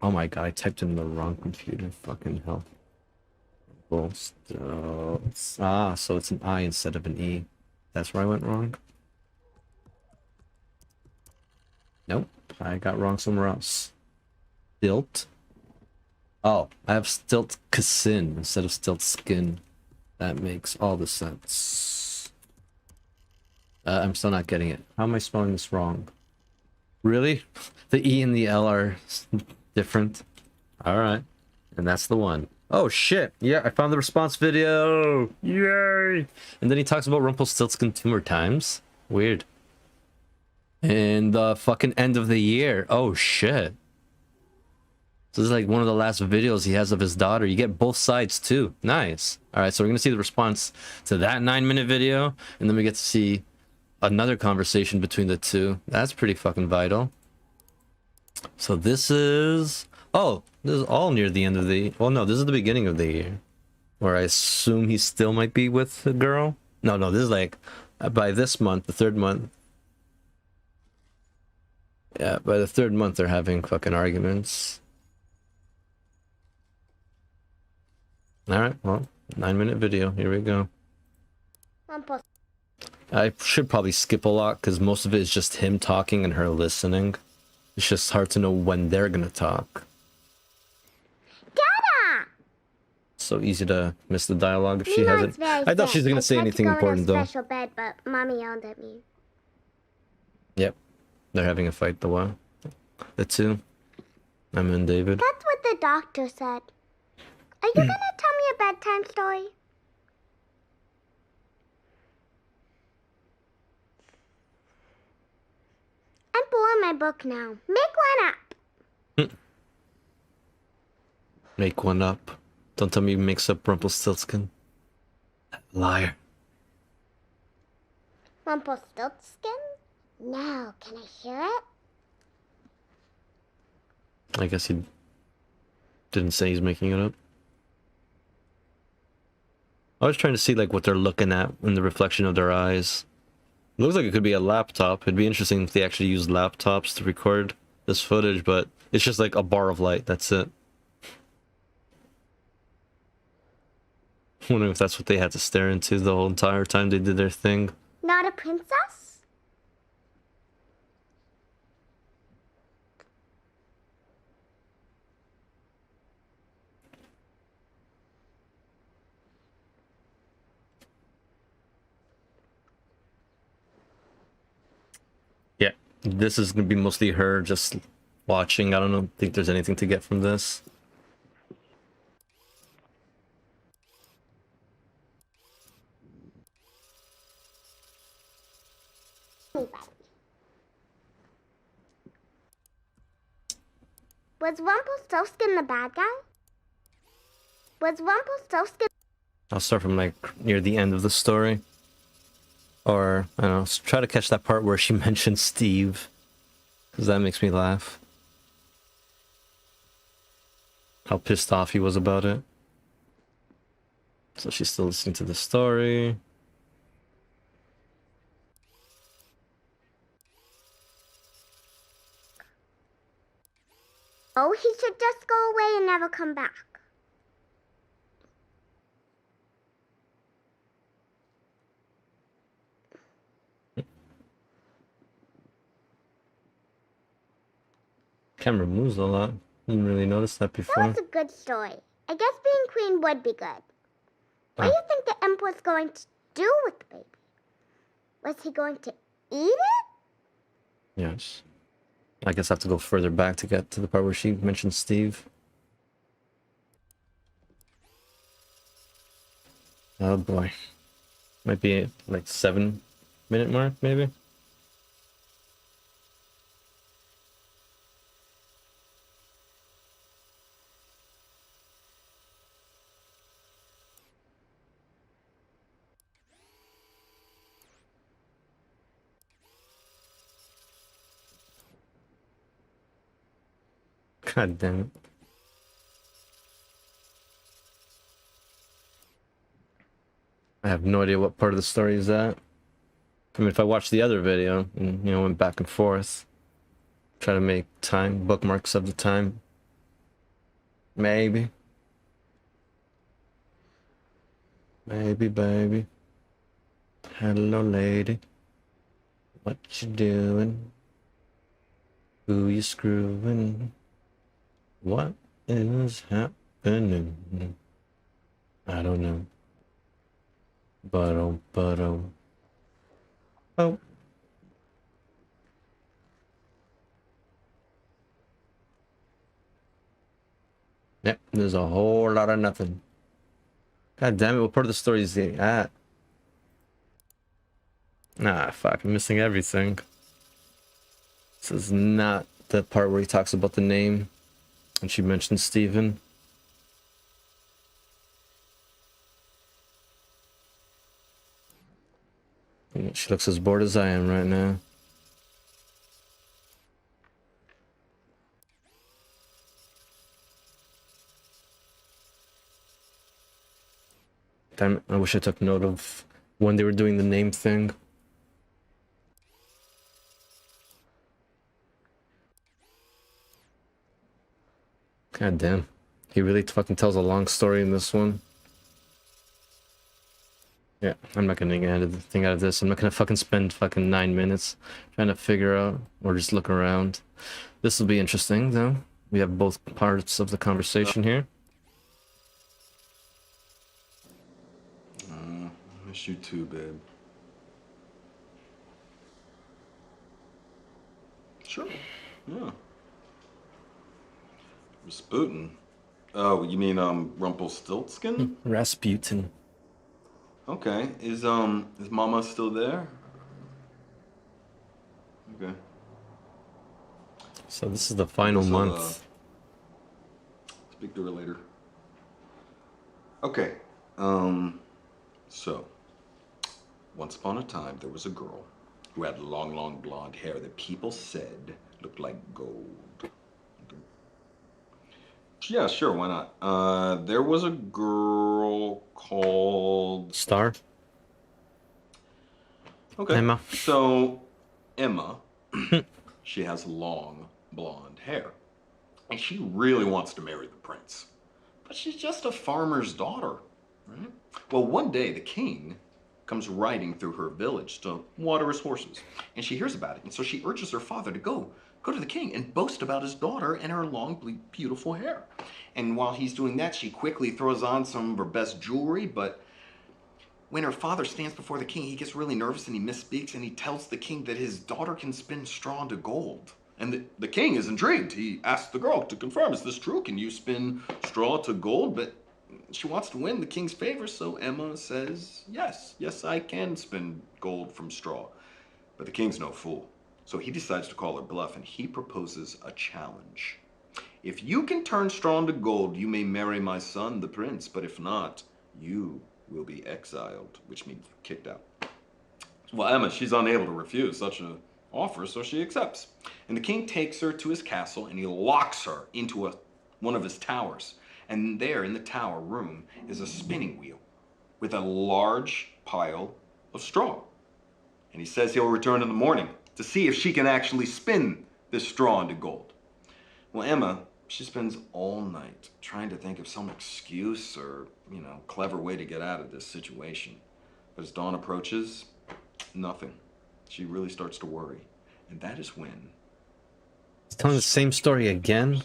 Oh my god, I typed in the wrong computer. Fucking hell. Ah, so it's an I instead of an E. That's where I went wrong? Nope, I got wrong somewhere else. Stilt? Oh, I have Stiltkin instead of Stiltskin. That makes all the sense. I'm still not getting it. How am I spelling this wrong? Really? The E and the L are different? Alright. And that's the one. Oh shit! Yeah, I found the response video! Yay! And then he talks about Rumpelstiltskin 2 more times. Weird. And the fucking end of the year. Oh shit. This is like one of the last videos he has of his daughter. You get both sides too. Nice. Alright, so we're gonna see the response to that 9-minute video, and then we get to see another conversation between the two. That's pretty fucking vital. So this is... Oh, this is all near the end of the... Well, no, this is the beginning of the year. Where I assume he still might be with the girl. No, this is like... By this month, the 3rd month. Yeah, by the 3rd month they're having fucking arguments. Alright, well, 9-minute video. Here we go. I should probably skip a lot because most of it is just him talking and her listening. It's just hard to know when they're gonna talk. Dada! So easy to miss the dialogue if she hasn't. I thought she's gonna say anything important though. Special bed, but mommy yelled at me. Yep, they're having a fight. The two. Emma and David. That's what the doctor said. Are you gonna tell me a bedtime story? I'm pulling my book now. Make one up. Make one up. Don't tell me you mix up Rumpelstiltskin. Liar. Rumpelstiltskin? No, can I hear it? I guess he didn't say he's making it up. I was trying to see like what they're looking at in the reflection of their eyes. It looks like it could be a laptop. It'd be interesting if they actually used laptops to record this footage, but it's just like a bar of light. That's it. I wonder if that's what they had to stare into the whole entire time they did their thing. Not a princess? Yeah, this is gonna be mostly her just watching. I don't think there's anything to get from this. Was Rumpelstiltskin the bad guy? Was Rumpelstiltskin... I'll start from like near the end of the story. Or, I don't know, try to catch that part where she mentioned Steve. Because that makes me laugh. How pissed off he was about it. So she's still listening to the story. Oh, he should just go away and never come back. Camera moves a lot. Didn't really notice that before. That was a good story. I guess being queen would be good. What do you think the emperor's going to do with the baby? Was he going to eat it? Yes. I guess I have to go further back to get to the part where she mentioned Steve. Oh boy. Might be like 7-minute mark, maybe? God damn it. I have no idea what part of the story is that. I mean, if I watched the other video and, you know, went back and forth, try to make time, bookmarks of the time, maybe. Maybe, baby. Hello, lady. What you doing? Who you screwing? What is happening? I don't know. Oh. Yep, there's a whole lot of nothing. God damn it, what part of the story is he at? Nah, fuck, I'm missing everything. This is not the part where he talks about the name. And she mentioned Steven. She looks as bored as I am right now. Damn it, I wish I took note of when they were doing the name thing. God damn. He really fucking tells a long story in this one. Yeah, I'm not gonna get anything out of this. I'm not gonna fucking spend fucking 9 minutes trying to figure out or just look around. This will be interesting though. We have both parts of the conversation here. Miss you too, babe. Sure. Yeah. Rasputin. Oh, you mean Rumpelstiltskin? Rasputin. Okay. Is Mama still there? Okay. So this is the final month. Speak to her later. Okay. So once upon a time there was a girl who had long, long blonde hair that people said looked like gold. Yeah, sure, why not? There was a girl called... Star? Okay. Emma. So, Emma, she has long, blonde hair. And she really wants to marry the prince. But she's just a farmer's daughter, right? Well, one day the king comes riding through her village to water his horses. And she hears about it. And so she urges her father to go to the king and boast about his daughter and her long, beautiful hair. And while he's doing that, she quickly throws on some of her best jewelry. But when her father stands before the king, he gets really nervous and he misspeaks. And he tells the king that his daughter can spin straw into gold. And the king is intrigued. He asks the girl to confirm, is this true? Can you spin straw to gold? But she wants to win the king's favor, so Emma says, yes, I can spin gold from straw. But the king's no fool. So he decides to call her bluff, and he proposes a challenge. If you can turn straw into gold, you may marry my son, the prince. But if not, you will be exiled, which means kicked out. Well, Emma, she's unable to refuse such an offer, so she accepts. And the king takes her to his castle, and he locks her into one of his towers. And there in the tower room is a spinning wheel with a large pile of straw. And he says he'll return in the morning to see if she can actually spin this straw into gold. Well, Emma, she spends all night trying to think of some excuse or, clever way to get out of this situation. But as dawn approaches, nothing. She really starts to worry. And that is when... He's telling the same story again?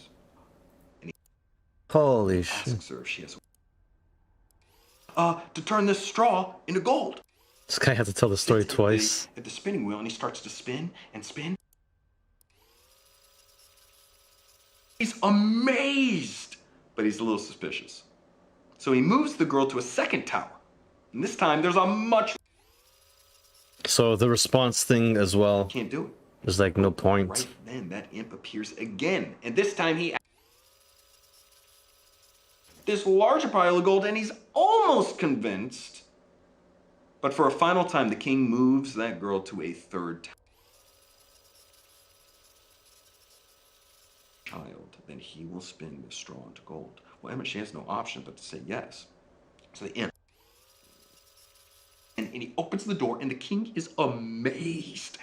Holy shit. Asks her if she has to turn this straw into gold. This guy had to tell the story twice. At the spinning wheel, and he starts to spin and spin. He's amazed, but he's a little suspicious. So he moves the girl to a second tower. And this time there's a much... So the response thing as well. Can't do it. There's like no point. Right then, that imp appears again. And this time he... this larger pile of gold, and he's almost convinced. But for a final time, the king moves that girl to a third tower. child, then he will spin the straw into gold. Well, Emma, she has no option but to say yes. So the imp, and he opens the door, and the king is amazed.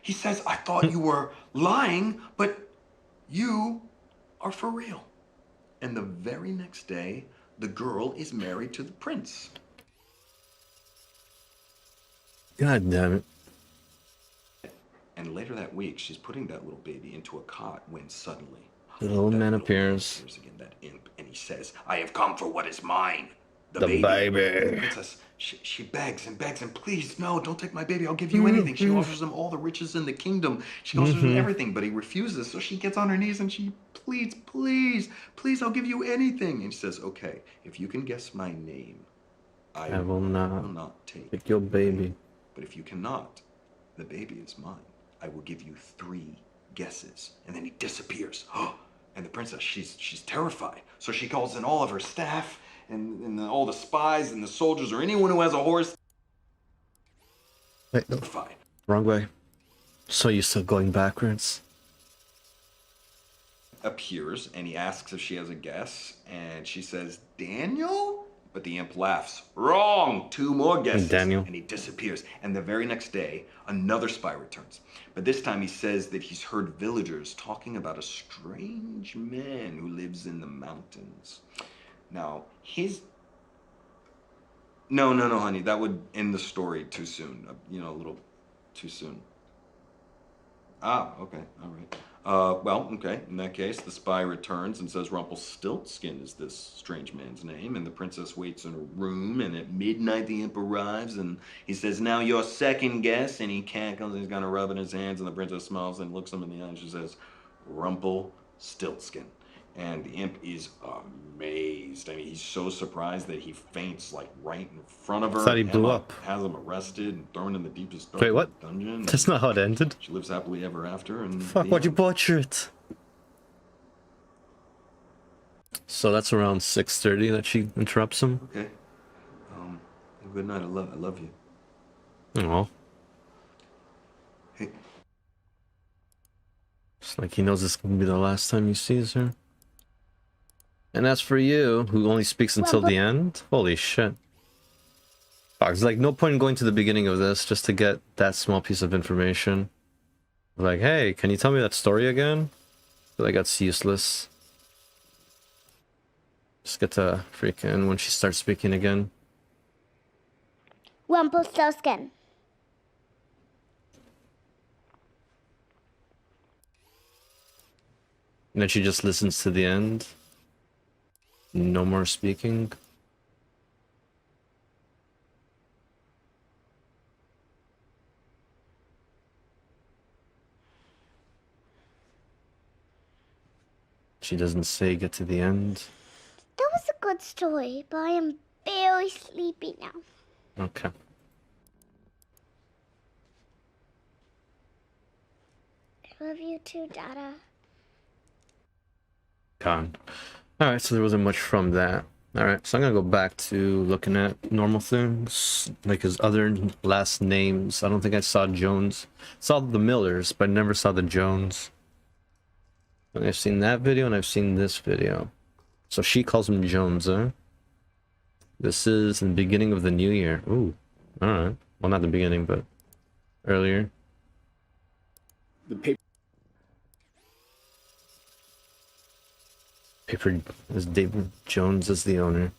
He says, I thought you were lying, but you are for real. And the very next day, the girl is married to the prince. God damn it. And later that week, she's putting that little baby into a cot when suddenly The old man little appears. again, that imp, and he says, I have come for what is mine. The The baby. The princess, she begs and begs and please, no, don't take my baby. I'll give you anything. She offers him all the riches in the kingdom. She offers him everything, but he refuses. So she gets on her knees and she pleads, please, please, I'll give you anything. And she says, okay, if you can guess my name, I will not take your baby. But if you cannot, the baby is mine. I will give you 3 guesses. And then he disappears. And the princess, she's terrified. So she calls in all of her staff and all the spies and the soldiers or anyone who has a horse. Wait, no. Wrong way. So you're still going backwards? Appears and he asks if she has a guess. And she says, Daniel? But the imp laughs. Wrong! 2 more guesses. Daniel. And he disappears. And the very next day, another spy returns. But this time he says that he's heard villagers talking about a strange man who lives in the mountains. Now, No, honey. That would end the story too soon. A little too soon. Ah, okay. All right. Well, okay. In that case, the spy returns and says Rumpelstiltskin is this strange man's name, and the princess waits in her room, and at midnight the imp arrives, and he says, now your second guess, and he cackles, and he's gonna rub in his hands, and the princess smiles and looks him in the eye, and she says, Rumpelstiltskin. And the imp is amazed. I mean, he's so surprised that he faints, like, right in front of her. I thought he blew Emma up. Has him arrested and thrown in the deepest Wait, what? dungeon. That's not how it ended. She lives happily ever after. And Fuck, why'd you butcher it? So that's around 6:30 that she interrupts him. Okay. Good night. I love you. Oh. Hey. It's like he knows this is gonna be the last time he sees her. And as for you, who only speaks until the end, holy shit. Fuck, there's like no point in going to the beginning of this just to get that small piece of information. Like, hey, can you tell me that story again? I feel like that's useless. Just get to freaking when she starts speaking again. Rumpelstiltskin. And then she just listens to the end. No more speaking. She doesn't say get to the end. That was a good story, but I am very sleepy now. Okay. I love you too, Dada. Gone. Alright, so there wasn't much from that. Alright, so I'm gonna go back to looking at normal things, like his other last names. I don't think I saw Jones. Saw the Millers, but I never saw the Jones. And I've seen that video and I've seen this video. So she calls him Jones, huh? This is the beginning of the new year. Ooh, alright. Well, not the beginning, but earlier. The paper. Paper is David Jones as the owner.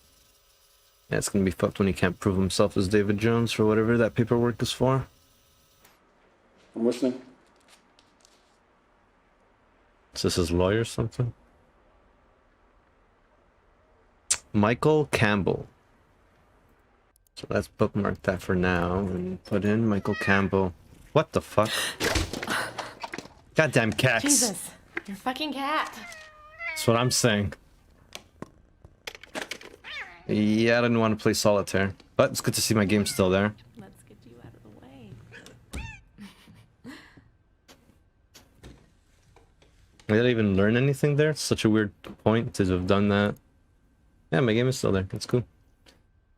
Yeah, it's gonna be fucked when he can't prove himself as David Jones for whatever that paperwork is for. I'm listening. Is this his lawyer or something? Michael Campbell. So let's bookmark that for now and put in Michael Campbell. What the fuck? Goddamn cats. Jesus, your fucking cat. That's what I'm saying. Yeah, I didn't want to play solitaire, but it's good to see my game still there. Let's get you out of the way. I didn't even learn anything there. It's such a weird point to have done that. Yeah, my game is still there. It's cool.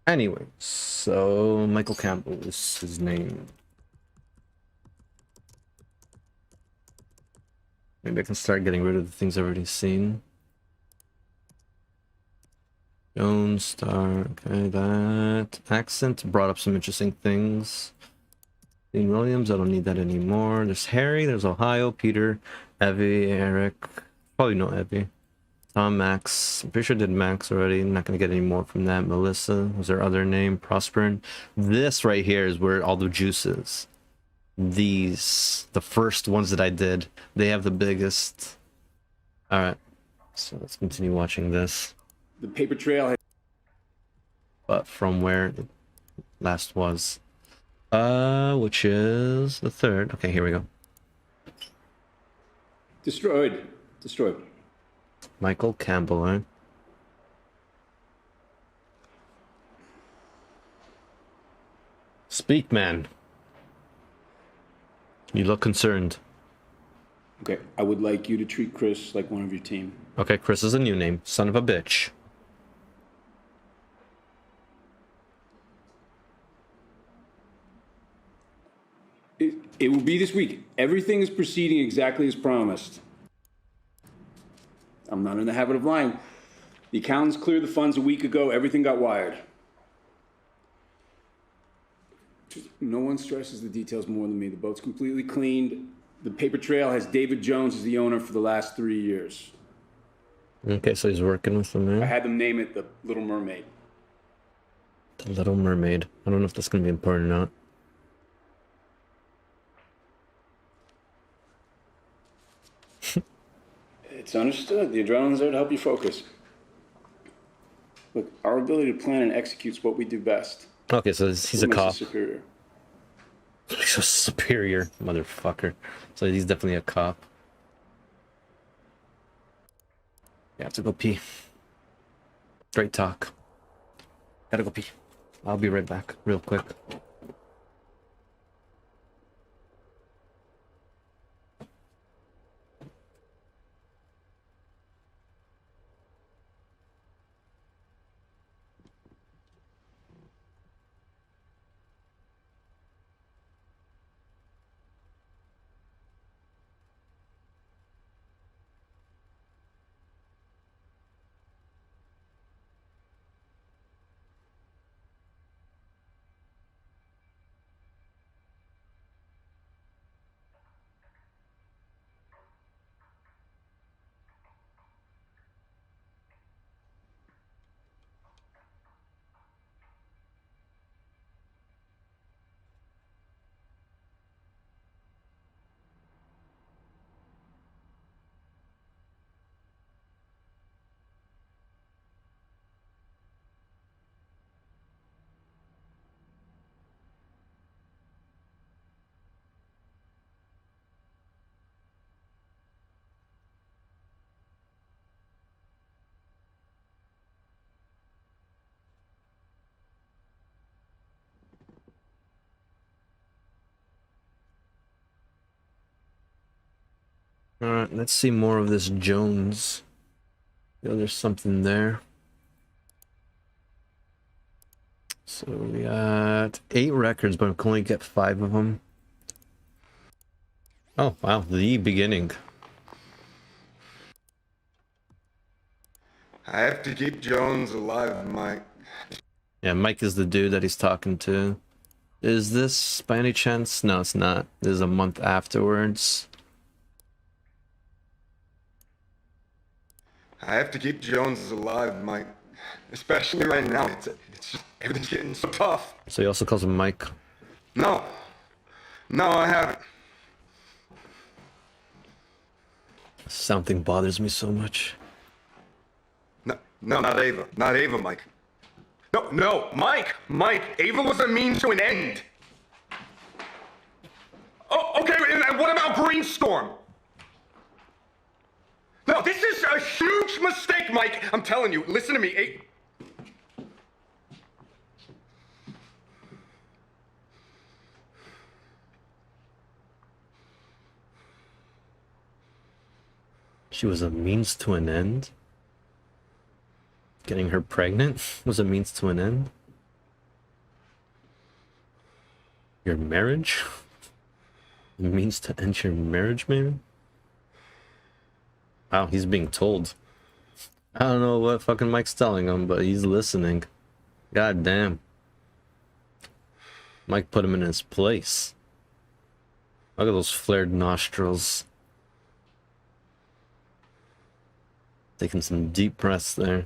Anyway, so Michael Campbell is his name. Maybe I can start getting rid of the things I've already seen. Jones, Star, okay, that accent brought up some interesting things. Dean Williams, I don't need that anymore. There's Harry, there's Ohio, Peter, Evie, Eric, probably no Evie. Tom, Max, I'm pretty sure I did Max already. I'm not gonna get any more from that. Melissa, was their other name? Prosperin. This right here is where all the juice is. These, the first ones that I did, they have the biggest. Alright, so let's continue watching this. The paper trail. But from where it last was. Which is the third. Okay, here we go. Destroyed. Michael Campbell, eh? Speak, man. You look concerned. Okay, I would like you to treat Chris like one of your team. Okay, Chris is a new name. Son of a bitch. It will be this week. Everything is proceeding exactly as promised. I'm not in the habit of lying. The accountants cleared the funds a week ago. Everything got wired. No one stresses the details more than me. The boat's completely cleaned. The paper trail has David Jones as the owner for the last 3 years. Okay, so he's working with them, I man. had them name it the Little Mermaid. The Little Mermaid. I don't know if that's gonna be important or not. It's understood. The adrenaline's there to help you focus. Look, our ability to plan and execute is what we do best. Okay, so he's a What makes us cop. superior. He's a superior motherfucker. So he's definitely a cop. Yeah, I have to go pee. Straight talk. Gotta go pee. I'll be right back, real quick. Alright, let's see more of this Jones. Yeah, there's something there. So we got 8 records, but I can only get 5 of them. Oh, wow, the beginning. I have to keep Jones alive, Mike. Yeah, Mike is the dude that he's talking to. Is this by any chance? No, it's not. This is a month afterwards. I have to keep Jones alive, Mike. Especially right now. It's just, everything's getting so tough. So he also calls him Mike. No, I haven't. Something bothers me so much. No, not Ava. Not Ava, Mike. No, Mike! Ava was a means to an end. Oh, okay, and what about Brainstorm? No, this is a huge mistake, Mike. I'm telling you, listen to me. She was a means to an end? Getting her pregnant was a means to an end? Your marriage? A means to end your marriage, maybe? Wow, he's being told. I don't know what fucking Mike's telling him, but he's listening. God damn. Mike put him in his place. Look at those flared nostrils. Taking some deep breaths there.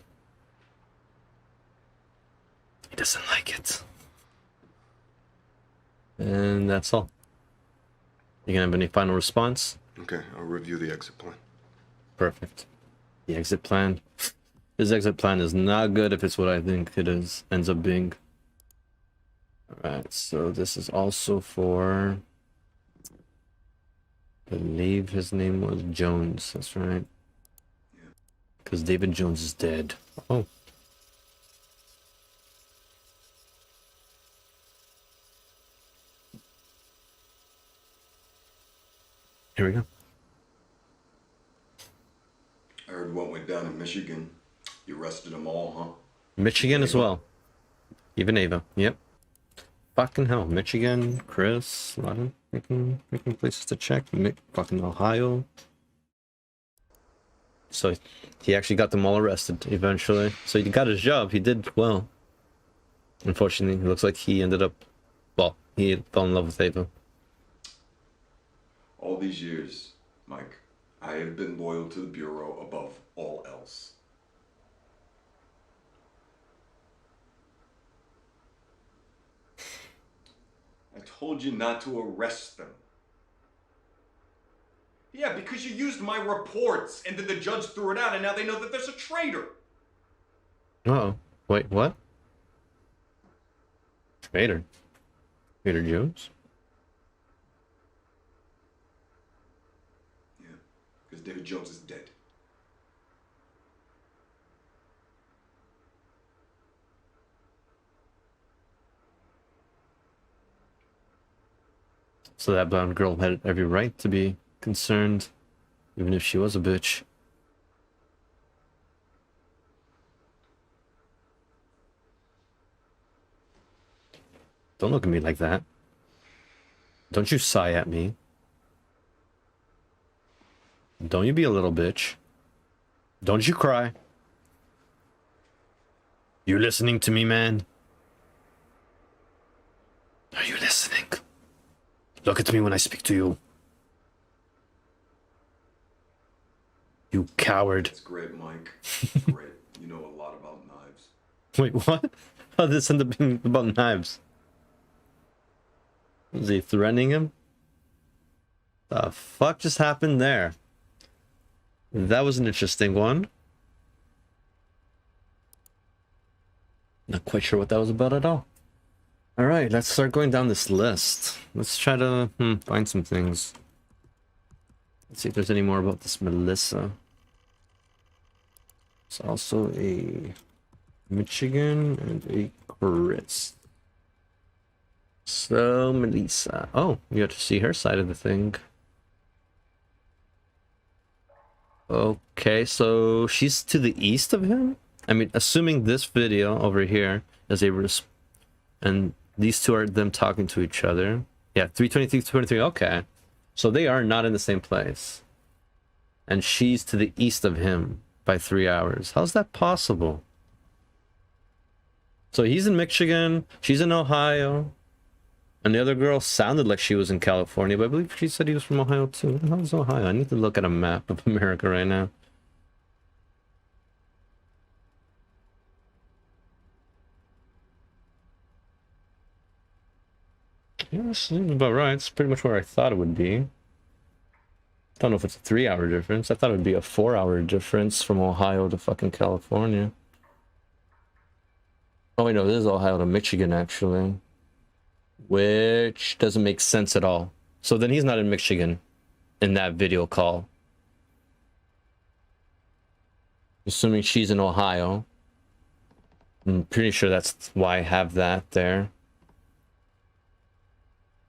He doesn't like it. And that's all. You gonna have any final response? Okay, I'll review the exit plan. Perfect. The exit plan. His exit plan is not good if it's what I think it is. Ends up being. Alright, so this is also for... I believe his name was Jones. That's right. Because David Jones is dead. Oh. Here we go. I heard what went down in Michigan. You arrested them all, huh? Michigan as well. Even Ava. Yep. Fucking hell. Michigan, Chris, a lot of freaking places to check. Fucking Ohio. So he actually got them all arrested eventually. So he got his job. He did well. Unfortunately, it looks like he ended up... Well, he fell in love with Ava. All these years, Mike, I have been loyal to the Bureau above all else. I told you not to arrest them. Yeah, because you used my reports, and then the judge threw it out, and now they know that there's a traitor. Uh-oh. Wait, what? Traitor? Trader Jones? Yeah, because David Jones is dead. So that blonde girl had every right to be concerned, even if she was a bitch. Don't look at me like that. Don't you sigh at me. Don't you be a little bitch. Don't you cry. You listening to me, man? Are you listening? Look at me when I speak to you. You coward. That's great, Mike. That's great. You know a lot about knives. Wait, what? How did this end up being about knives? Was he threatening him? The fuck just happened there? That was an interesting one. Not quite sure what that was about at all. Alright, let's start going down this list. Let's try to find some things. Let's see if there's any more about this Melissa. It's also a Michigan and a Chris. So, Melissa. Oh, you have to see her side of the thing. Okay, so she's to the east of him? I mean, assuming this video over here is a... And these two are them talking to each other. Yeah, 323, 23, okay. So they are not in the same place. And she's to the east of him by 3 hours. How's that possible? So he's in Michigan, she's in Ohio. And the other girl sounded like she was in California, but I believe she said he was from Ohio too. What the hell is Ohio? I need to look at a map of America right now. Yeah, seems about right. It's pretty much where I thought it would be. Don't know if it's a 3 hour difference. I thought it would be a 4 hour difference from Ohio to fucking California. Oh, wait, no, this is Ohio to Michigan, actually. Which doesn't make sense at all. So then he's not in Michigan in that video call. Assuming she's in Ohio. I'm pretty sure that's why I have that there.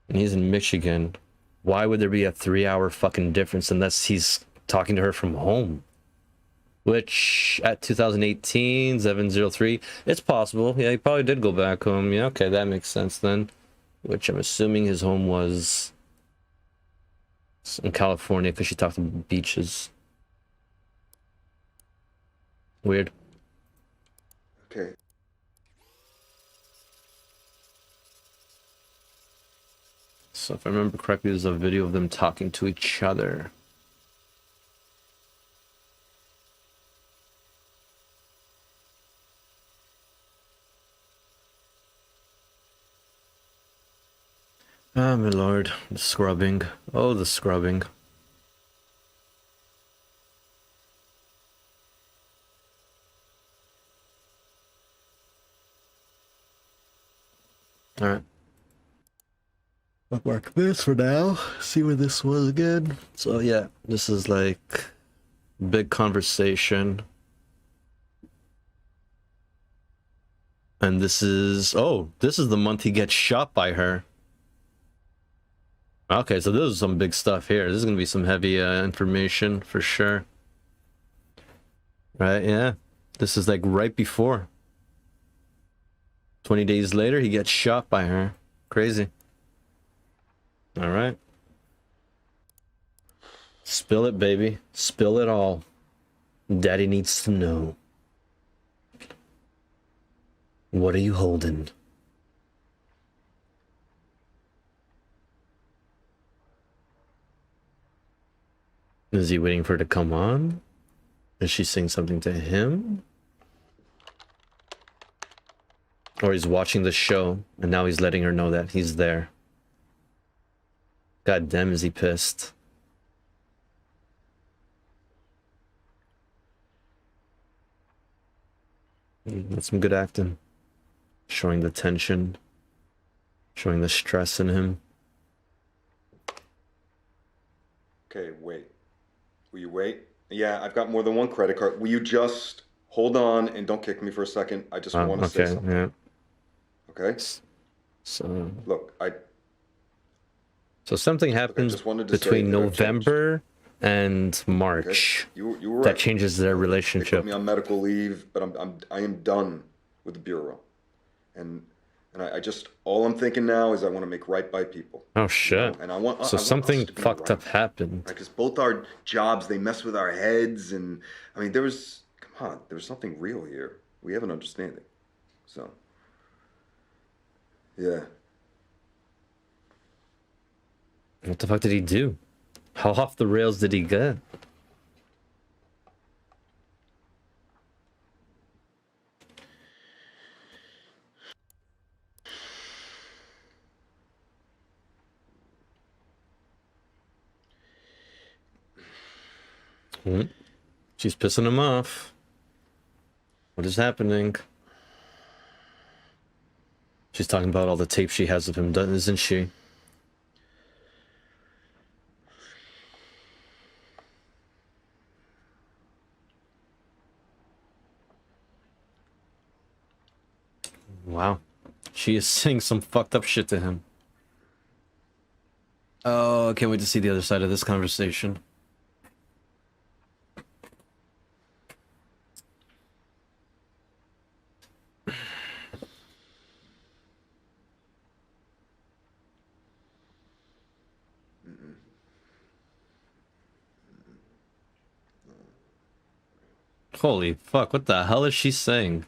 And he's in Michigan. Why would there be a 3 hour fucking difference unless he's talking to her from home? Which, at 2018, 703, it's possible. Yeah, he probably did go back home. Yeah, okay, that makes sense then. Which I'm assuming his home was in California because she talked about beaches. Weird. Okay. So if I remember correctly, there's a video of them talking to each other. Ah, my lord, the scrubbing. Oh, the scrubbing. Alright. Bookmark this for now. See where this was again. So yeah, this is like big conversation. And this is, oh, this is the month he gets shot by her. Okay, so this is some big stuff here. This is gonna be some heavy information for sure. Right, yeah. This is like right before. 20 days later, he gets shot by her. Crazy. Alright. Spill it, baby. Spill it all. Daddy needs to know. What are you holding? Is he waiting for her to come on? Is she saying something to him? Or he's watching the show and now he's letting her know that he's there. God damn, is he pissed? That's some good acting. Showing the tension. Showing the stress in him. Okay, wait. Will you wait? Yeah, I've got more than one credit card. Will you just hold on and don't kick me for a second? I just want to say something. Yeah. Okay? So Look, So something happens between November and March you were right. that changes their They put relationship. me on medical leave, but I am done with the bureau, and I just all I'm thinking now is I want to make right by people. Oh shit! And I want So I want something us to be fucked right. up happened. Because both our jobs, they mess with our heads, and I mean there was something real here. We have an understanding, so yeah. What the fuck did he do? How off the rails did he get? She's pissing him off. What is happening? She's talking about all the tape she has of him, isn't she? Wow. She is saying some fucked up shit to him. Oh, I can't wait to see the other side of this conversation. Holy fuck, what the hell is she saying?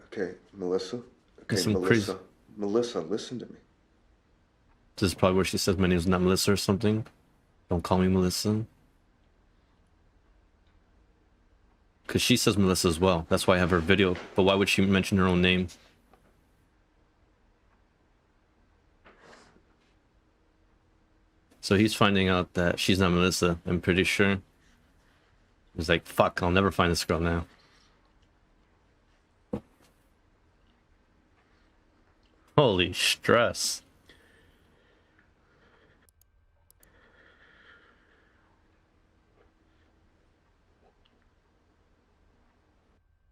Okay, Melissa. Okay, Some Melissa. crazy- Melissa, listen to me. This is probably where she says my name's not Melissa or something. Don't call me Melissa. Because she says Melissa as well. That's why I have her video. But why would she mention her own name? So he's finding out that she's not Melissa, I'm pretty sure. He's like, fuck, I'll never find this girl now. Holy stress.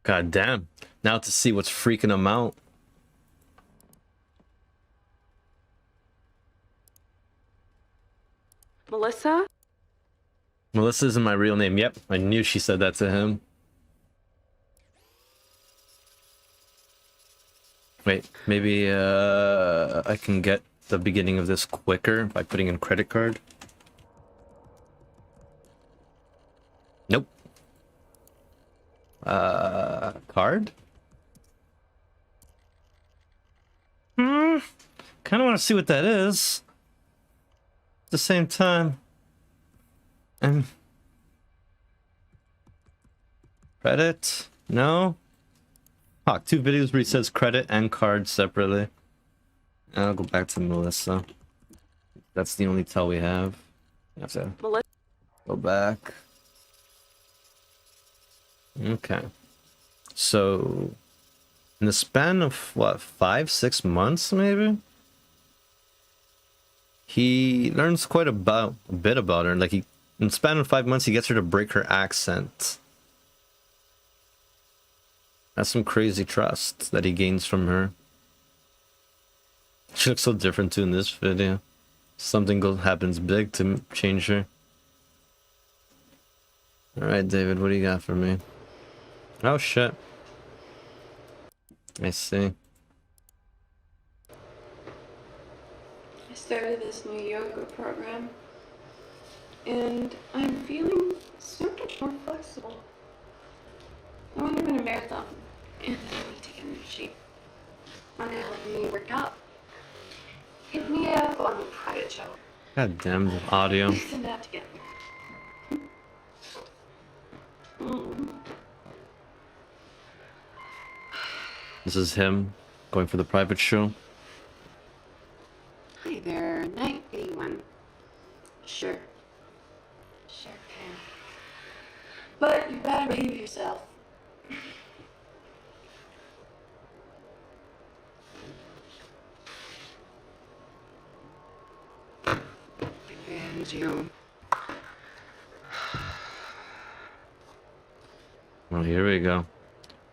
God damn. Now to see what's freaking him out. Melissa? Melissa isn't my real name. Yep, I knew she said that to him. Wait, maybe I can get the beginning of this quicker by putting in credit card. Nope. Card? Kind of want to see what that is. At the same time. And credit? No? Fuck, 2 videos where he says credit and card separately. I'll go back to Melissa. That's the only tell we have. You have to go back. Okay. So, in the span of what, 5-6 months maybe? He learns quite a bit about her. Like, in the span of 5 months, he gets her to break her accent. That's some crazy trust that he gains from her. She looks so different too in this video. Something happens big to change her. Alright, David, what do you got for me? Oh shit. I see. I started this new yoga program, and I'm feeling sort of more flexible. I want to run a marathon, and I need to get in shape. Want to help me work out? Hit me up on the private show. God damn the audio. Send that together. This is him going for the private show. Hi there, Night 81. Sure. Sure can. But you better behave yourself. And you. Well, here we go.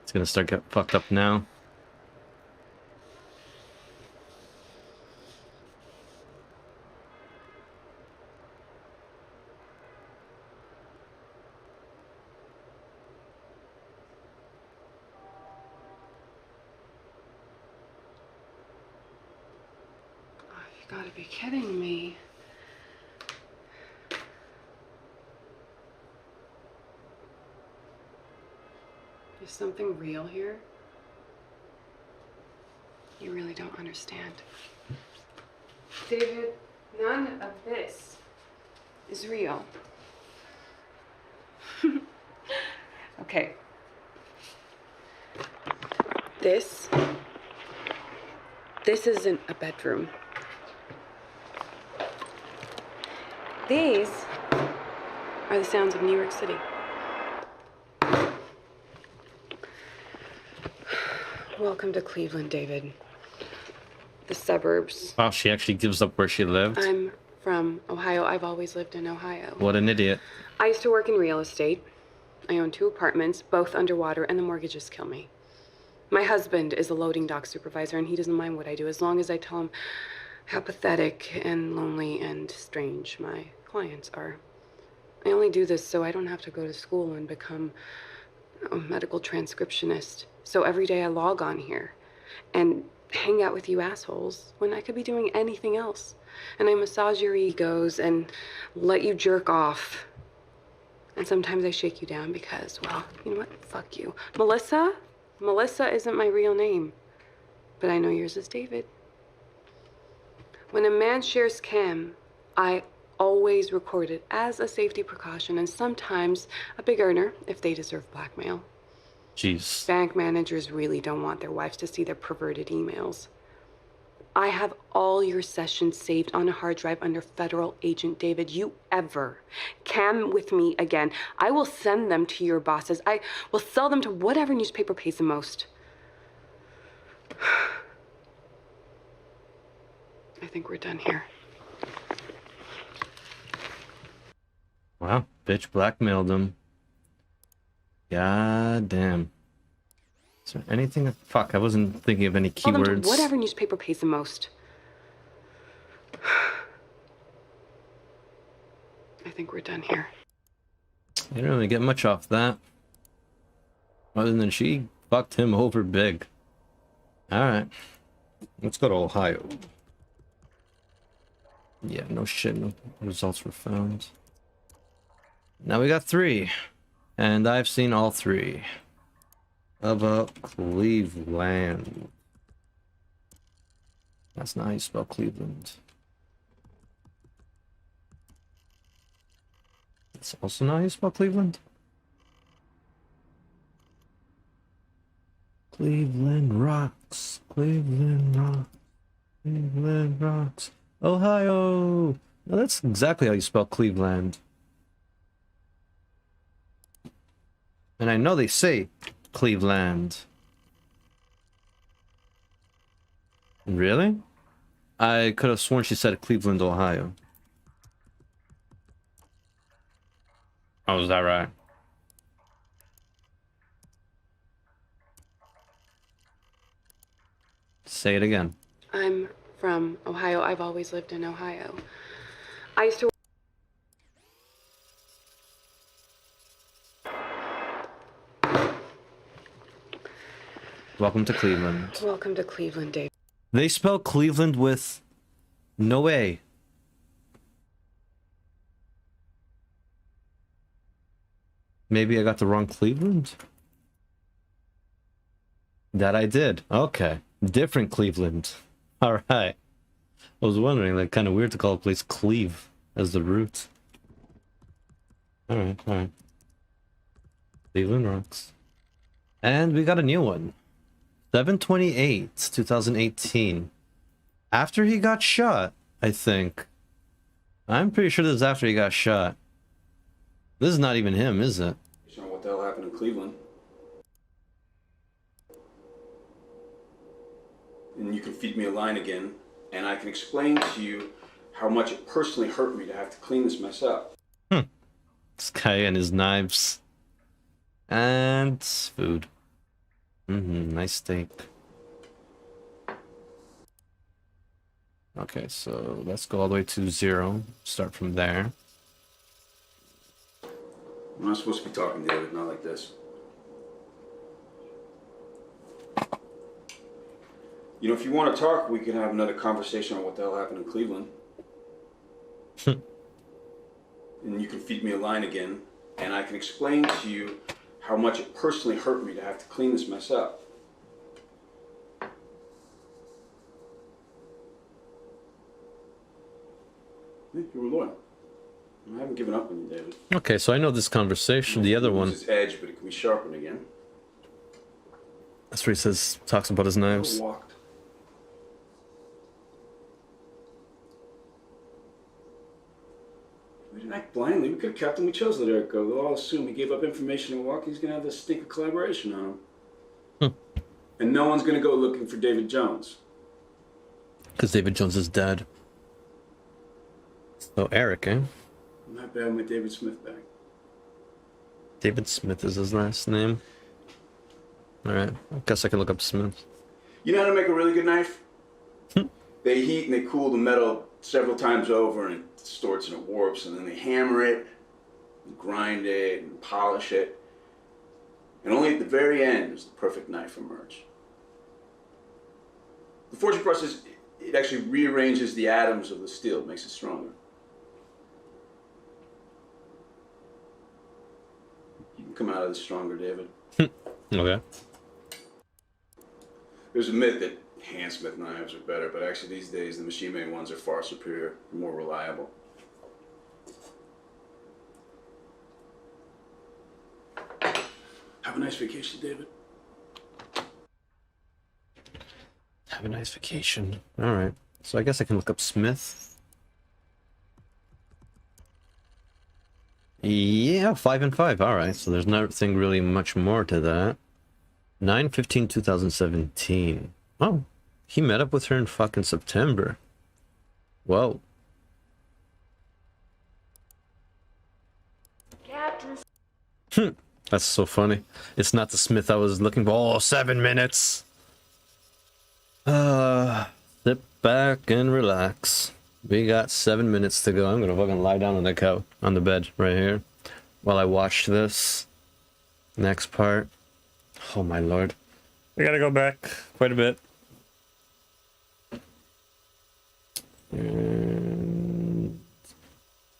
It's gonna start getting fucked up now. You gotta be kidding me. Is something real here? You really don't understand. David, none of this is real. Okay. This isn't a bedroom. These are the sounds of New York City. Welcome to Cleveland, David. The suburbs. Wow, she actually gives up where she lived. I'm from Ohio. I've always lived in Ohio. What an idiot. I used to work in real estate. I own 2 apartments, both underwater, and the mortgages kill me. My husband is a loading dock supervisor, and he doesn't mind what I do as long as I tell him how pathetic and lonely and strange my clients are. I only do this so I don't have to go to school and become a medical transcriptionist. So every day I log on here and hang out with you assholes when I could be doing anything else. And I massage your egos and let you jerk off. And sometimes I shake you down because, well, you know what? Fuck you. Melissa? Melissa isn't my real name. But I know yours is David. When a man shares cam, I always record it as a safety precaution and sometimes a big earner if they deserve blackmail. Jeez. Bank managers really don't want their wives to see their perverted emails. I have all your sessions saved on a hard drive under federal agent David. You ever cam with me again, I will send them to your bosses. I will sell them to whatever newspaper pays the most. I think we're done here. Wow, bitch blackmailed him. God damn. Is there anything? Fuck, I wasn't thinking of any Sell them to keywords. whatever newspaper pays the most. I think we're done here. You didn't really get much off that. Other than she fucked him over big. Alright. Let's go to Ohio. Yeah, no shit, no results were found. Now we got 3. And I've seen all 3. How about Cleveland? That's not how you spell Cleveland. It's also not how you spell Cleveland. Cleveland rocks. Cleveland rocks. Cleveland rocks. Ohio. No, that's exactly how you spell Cleveland. And I know they say Cleveland. Really? I could have sworn she said Cleveland, Ohio. Oh, is that right? Say it again. I'm from Ohio. I've always lived in Ohio. I used to. Welcome to Cleveland. Welcome to Cleveland, Dave. They spell Cleveland with no A. Maybe I got the wrong Cleveland? That I did. Okay. Different Cleveland. Alright. I was wondering, like, kind of weird to call a place Cleve as the root. Alright, alright. Cleveland rocks. And we got a new one. 7/28, 2018. After he got shot, I think. I'm pretty sure this is after he got shot. This is not even him, is it? You know what the hell happened in Cleveland? And you can feed me a line again, and I can explain to you how much it personally hurt me to have to clean this mess up. This guy and his knives. And food. Nice steak. Okay, so let's go all the way to 0. Start from there. I'm not supposed to be talking, David, not like this. You know, if you want to talk, we can have another conversation on what the hell happened in Cleveland. And you can feed me a line again, and I can explain to you how much it personally hurt me to have to clean this mess up. Yeah, you were loyal. I haven't given up on you, David. Okay, so I know this conversation. The other one. It's edge, but it can be sharpened again. That's where he says, talks about his knives. Walked. We didn't act blindly. We could have kept him. We chose to let Eric go. They'll all assume he gave up information to walk. He's going to have this stink of collaboration on him. And no one's going to go looking for David Jones. Because David Jones is dead. So Eric, eh? I'm not bad with David Smith back. David Smith is his last name. Alright, I guess I can look up Smith. You know how to make a really good knife? They heat and they cool the metal several times over and it distorts and it warps, and then they hammer it, and grind it, and polish it. And only at the very end does the perfect knife emerge. The forging process, it actually rearranges the atoms of the steel, makes it stronger. You can come out of this stronger, David. Okay. There's a myth that handsmith knives are better, but actually these days the machine-made ones are far superior, more reliable. Have a nice vacation, David. Have a nice vacation. Alright, so I guess I can look up Smith. Yeah, 5 and 5. Alright, so there's nothing really much more to that. 9/15/2017. Oh, he met up with her in fucking September. Whoa. Captain. That's so funny. It's not the Smith I was looking for. Oh, 7 minutes. Sit back and relax. We got 7 minutes to go. I'm gonna fucking lie down on the couch, on the bed right here, while I watch this next part. Oh my lord. We gotta go back quite a bit.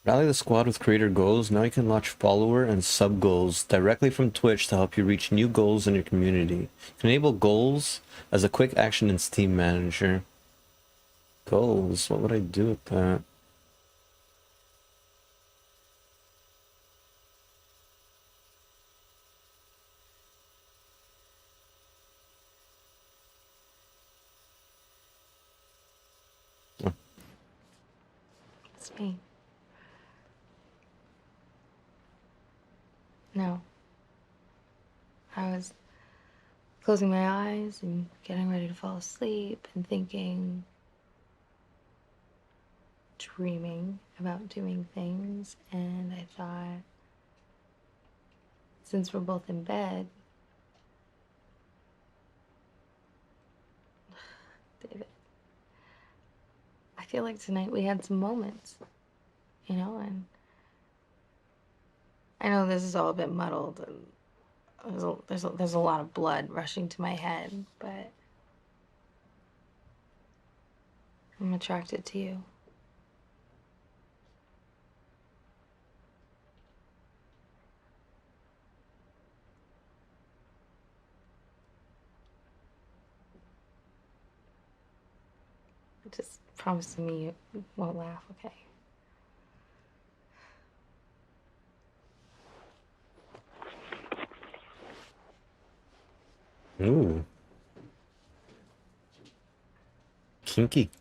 Rally the squad with creator goals. Now you can launch follower and sub goals directly from Twitch to help you reach new goals in your community. You can enable goals as a quick action in Steam Manager. Goals, what would I do with that? It's me. No. I was closing my eyes and getting ready to fall asleep and thinking, dreaming about doing things, and I thought, since we're both in bed, David, I feel like tonight we had some moments, you know, and I know this is all a bit muddled and there's a lot of blood rushing to my head, but I'm attracted to you. Just promise me you won't laugh, okay? Ooh. Kinky.